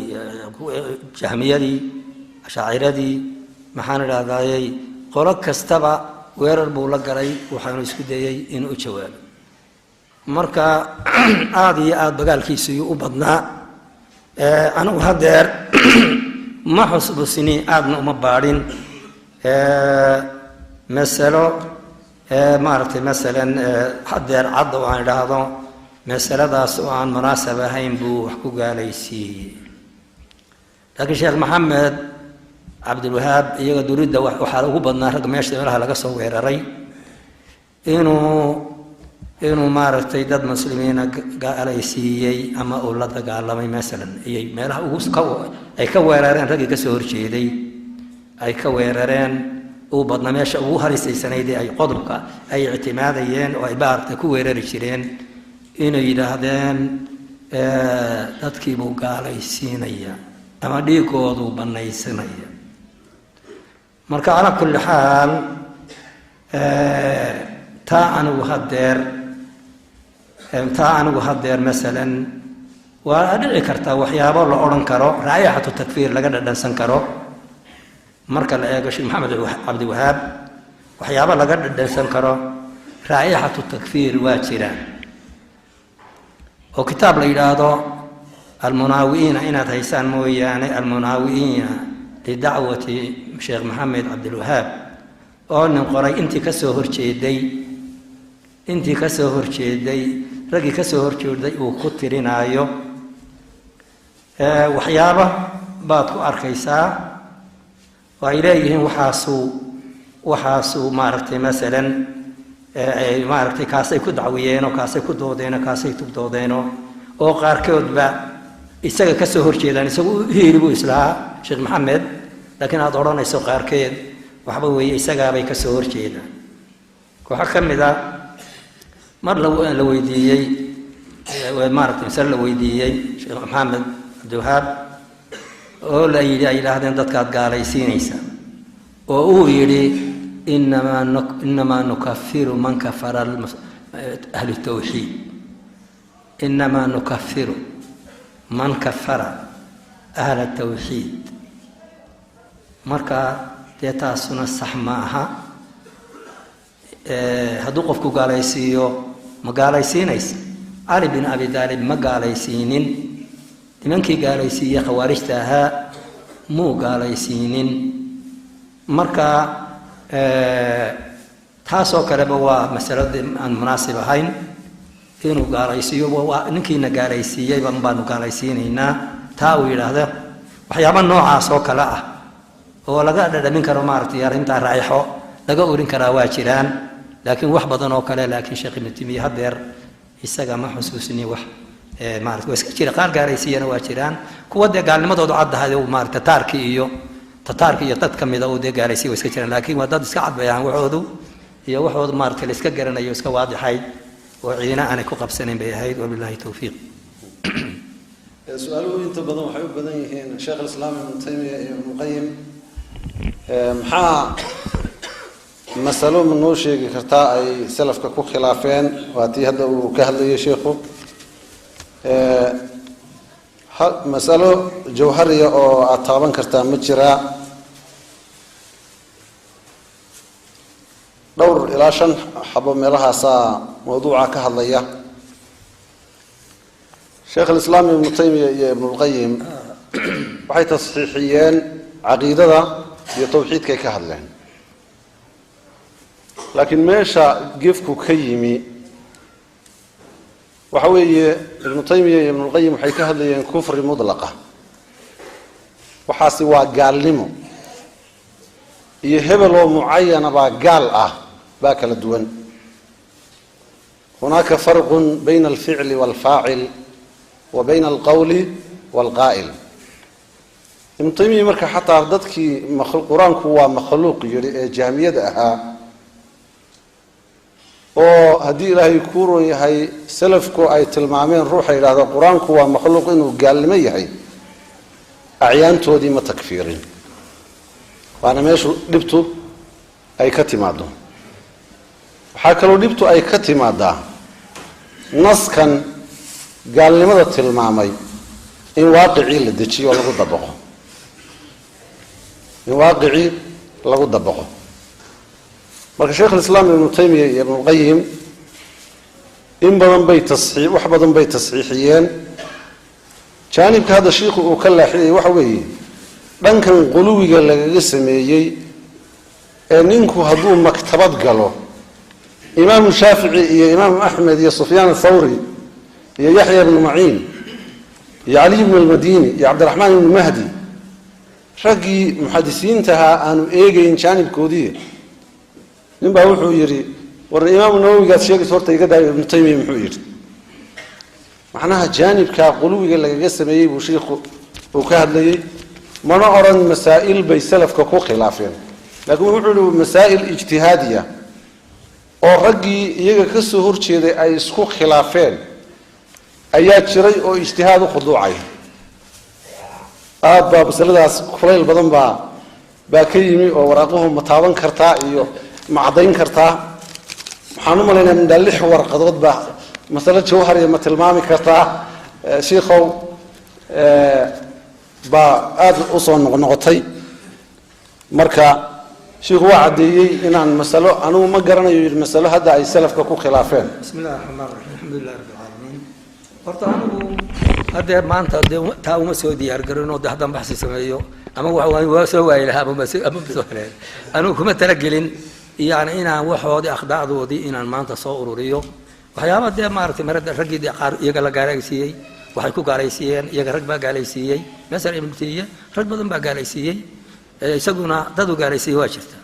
jahmiyadii ashaaciradii maxaan idhaahdayey qolo kastaba weerar buu la galay waxaanu isku dayey inuu u jawaabo marka aada iyo aada dagaalkiisii u badnaa anigu hadeer ma xusbusini aadna uma baadhin masalo maaragtay masalan hadeer cadda oo aan idhaahdo masaladaas oo aan munaasab ahayn buu wax ku gaalaysiiyey laakiin sheekh maxamed cabdilwahaab iyaga duridda waxaa ugu badnaa ragga meesha meelaha laga soo weeraray inuu maaragtay dad muslimiina gaalaysiiyey ama uu la dagaalamay masalan iyay meelaha ay ka weerareen raggii kasoo horjeeday ay ka weerareen ugu badnaa meesha ugu harisaysanaydee ay qodobka ay ictimaadayeen oo ay maaragtay ku weerari jireen inay yidhaahdeen dadkiibuu gaalaysiinaya ama dhiigooduu banaysanaya marka calaa kulli xaal taa anigu hadeer masalan waa dhici kartaa waxyaabo la odhan karo raa'ixatu takfiir laga dhadhansan karo marka la eego sheekh maxamed cabdiwahaab waxyaabo laga dhadhansan karo raa'ixatu takfiir waa jiraan oo kitaab la yidhaahdo almunaawi'iina inaad haysaan mooyaane almunaawi'iina lidacwati sheekh maxamed cabdilwahaab oo nin qoray intii kasoo horjeeday raggii kasoo horjeeday uu ku tirinaayo waxyaaba baad ku arkaysaa oo ay leeyihiin waxaasuu maaragtay masalan maaragtay kaasay ku dacwiyeenoo kaasay ku doodeenoo kaasay tugdoodeenoo oo qaarkoodba isaga kasoo horjeedaan isagu hiili buu islahaa sheekh maxamed laakiin aada odhanayso qaarkeed waxba weeye isagaabay kasoo horjeedaan waxaa ka mid a mar la weydiiyey maaragtay masale la weydiiyey sheekh maxamed cabdiwahaab oo ay yidhaahdeen dadkaad gaalaysiinaysa oo uu yidhi inamaa nukafiru man kafara ahlu tawxiid inamaa nukafiru man kafara ahla tawxiid marka dee taasuna sax ma aha hadduu qofku gaalaysiiyo ma gaalaysiinaysa cali bin abi daalib ma gaalaysiinin nimankii gaalaysiiyey khawaarijta ahaa muu gaalaysiinin marka taasoo kaleba waa masaladii aan munaasib ahayn inuu gaalaysiiyo ninkiina gaalaysiiyeyba baanu gaalaysiinaynaa taa uu yidhaahdo waxyaaba noocaas oo kale ah oo laga dhadhamin karo maaragtay arrintaa raayixo laga orin karaa waa jiraan laakiin wax badan oo kale laakiin sheekh ibn taymiya hadeer isaga ma xusuusini wax maaragtay waa iska jira qaar gaalaysiiyana waa jiraan kuwa dee gaalnimadoodu caddahay maaragtay tataarki iyo dad ka mida oo dee gaalaysiiya waa iska jiraan laakiin waa dad iska cad bay ahaan waxoodu iyo waxoodu maaragtay la iska garanayo iska waadixayd oo ciidina aanay ku qabsanayn bay ahayd wabillahi tawfiiq su-aaluhu inta badan waxay u badan yihiin sheekh alislaam ibnu taymiya iyo ibnu qayim maxaa masalo ma noo sheegi kartaa ay salafka ku khilaafeen waa tii hadda uu ka hadlayay sheekhu masalo jawhariya oo aad taaban kartaa ma jiraa dhowr ilaa 5 xabo meelahaasaa mawduuca ka hadlaya sheekh alislaam ibnu taymiya iyo ibnu lqayim waxay tasxiixiyeen caqiidada iyo tawxiidkay ka hadleen laakiin meesha gefku ka yimi waxa weeye ibnu taymiya iyo ibnu lqayim waxay ka hadlayeen kufri mudlaqa waxaasi waa gaalnimo iyo hebel oo mucayana baa gaal ah baa kala duwan هناك فرق بين الفعل والفاعل وبين القول والقائل ابن تيمية مركا حتى أردتك القرآن هو مخلوق جامية أها oo hadii ilaahay ku roon yahay salafku ay tilmaameen ruuxa ilaahda quraanku waa makhluuq inuu gaalnimo yahay acyaantoodii ma takfiirin waana meeshu dhibtu ay ka timaado waxa kale oo dhibtu ay ka timaadaa naskan gaalnimada tilmaamay in waaqici la dejiyo lagu dabaqo in waaqici lagu dabaqo marka sheekh al-islam ibn taymiyyah iyo ibn qayyim in badan bay tasxiix wax badan bay tasxiixiyeen jaanibka hada sheekhu uu ka laaxiyay waxa weeye dhankan quluwiga lagaga sameeyay ee ninku haduu maktabad galo imaam shaafici iyo imaam ahmed iyo sufyaan ath-thawri iyo yahya ibn ma'in iyo ali ibn al-madini iyo abdurrahman ibn mahdi ragi muhaddisiintaha aanu eegayn jaanibkoodii ninba wuxuu yiri war imaam nawawi gaad sheegay horta iga daayo ibn taymiyyah muxuu yiri macnaha jaanibka quluwiga lagaga sameeyay buu sheekhu uu ka hadlayay mana oran masaa'il bay salafka ku khilaafeen laakiin wuxuu yiri masaa'il ijtihaadiya oo ragii iyaga ka soo horjeeday ay isku khilaafeen ayaa jiray oo ijtihaad u khuduucay aad baa masaladaas kuleyl badan baa ka yimi oo waraaqahu mataaban kartaa iyo macdayn kartaa waxaan u maleynaa in dalix warqadood baa mas'ala jawhar iyo ma tilmaami kartaa sheekhow baa aad u soo noqnoqotay marka sheekhu waa cadeeyay inaan mas'alo anigu ma garanayo in mas'alo hadda ay salafka ku khilaafeen bismillaahir rahmaanir rahiim alxamdulillahi rabbil aalamiin horta anigu hadda maanta taa uma soo diyaar garino haddaan baxsi sameeyo ama waa soo waaylaha ama soo heleen anigu kuma talagelin يعني إنا وحود أخداع ذودي إنا ما أنت صور ريو وحياة ده ما أعرف مرد رجدي يقال جالسية وحيكو جالسية يقال رجبا جالسية مثلا إمتية رجبا ذنبا جالسية يسقونا تدو جالسية واجرته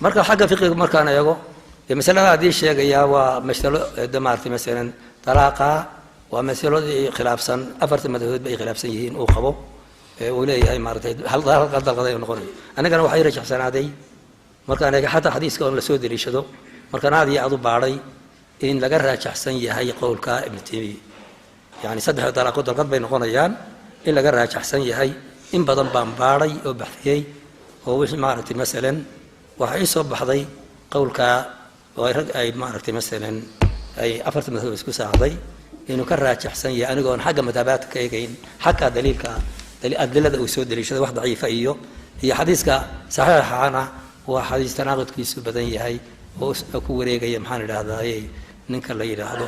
مركا حاجة فقه مركا أنا يجو مثلا هذه الشيء يا ومثلا ده ما أعرف مثلا طلاقة ومثلا خلاف سن أفرت مدهود بأي خلاف سنين أو خبو ولا هاي مرتين هل ظهر قدر نقولي أنا كان وحيرة شخصان هذه marka anaga xataa xadiiska oo la soo diriishado marka naadi aad u baaray in laga raajaxsan yahay qowlka ibn taymiyyah yani saddex dalaaqo dalqad bay noqonayaan in laga raajaxsan yahay in badan baan baaray oo baxiyay oo wixii maaragtay masalan waxa soo baxday qowlka oo ay maaragtay masalan ay afarta madhab isku saacday inuu ka raajaxsan yahay anigoon xagga madhabaadka ka eegayn xagga daliilka adilada uu soo diriishado wax daciifa iyo xadiiska saxiixana وحديث تناقض كيسو بدن يحي oo ku wareegaya maxaan idhaahdaaye ninka la yiraahdo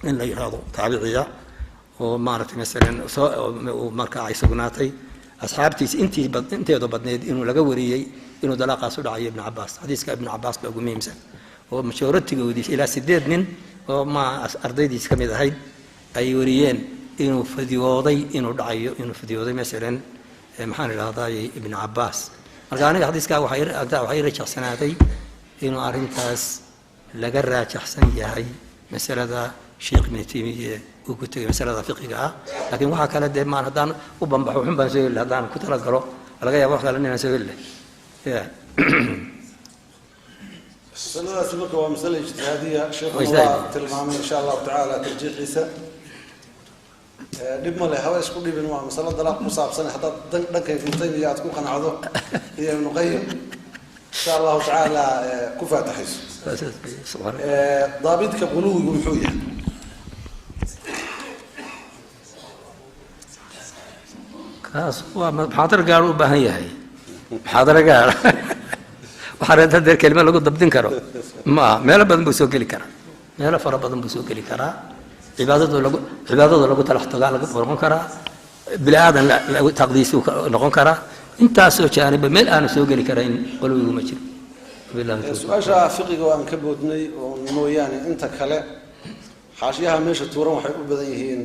in la yiraahdo taabiciya oo maaragtay masalan soo marka ay sugnaatay asxaabtiis inteedo badneed inuu laga wariyay inuu dalaaqaas u dhacay ibn Abbas hadiiska ibn Abbas baa ugu muhiimsan oo mashhuuratigoodii ilaa 8 nin oo ma ardaydiis kamid ahayd ay wariyeen inuu fadiyooday inuu dhacayo inuu fadiyooday masalan maxaan idhaahdaaye ibn Abbas marka aniga hadiiska waxay raajaxsanaaday inuu arintaas laga raajaxsan yahay masalada sheekh ibn taymiyyah uu ku tagay masalada fiqiga ah laakiin waxa kale de ma hadaan u banbaxo xun baan soo hadaan ku tala galo laga yaabo wax kale inaan soo helay saladaas marka waa mas'ala ijtihaadiya sheekhu waa tilmaamay insha Allah ta'ala tarjiixiisa dhib ma leh hawa isku dhibin waa mas'alad dalaaq ku saabsan hadda dhanka Ibn Taymiyyah aad ku qanacdo iyo Ibn Qayyim insha Allah ta'ala ku faataxayso ضابطك quluwi wuxuu yahay kaas waa muxaadar gaar u baahan yahay muxaadar gaar waxaan hadda kelmad lagu dabdin karo ma meel badan buu soo gali karaa meel fara badan buu soo gali karaa cibaadada lagu talaxtagaa lagu qoran karaa bilaadan lagu taqdiisu noqon karaa intaas oo jaaniba meel aan soo gali karayn quluwigu ma jiro billahi su'aasha fiqiga waan ka boodnay oo mooyaane inta kale xaashiyaha meesha tuuran waxay u badan yihiin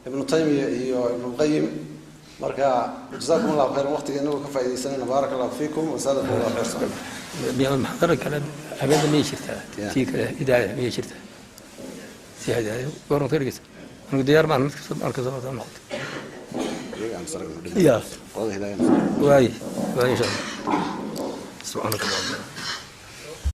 Ibn Taymiyyah iyo Ibn Qayyim marka jazakum Allah khayran waqtigeena oo ka faa'iideysanayna barakallahu fiikum wa sallallahu alayhi wa sallam بيعمل محاضرة كلام أبدا ما يشرتها تيك هداية ما يشرتها في هداية ورن كرجس أنا ديار ما نكسب مركز هذا النقط يا واي إن شاء الله سبحانك اللهم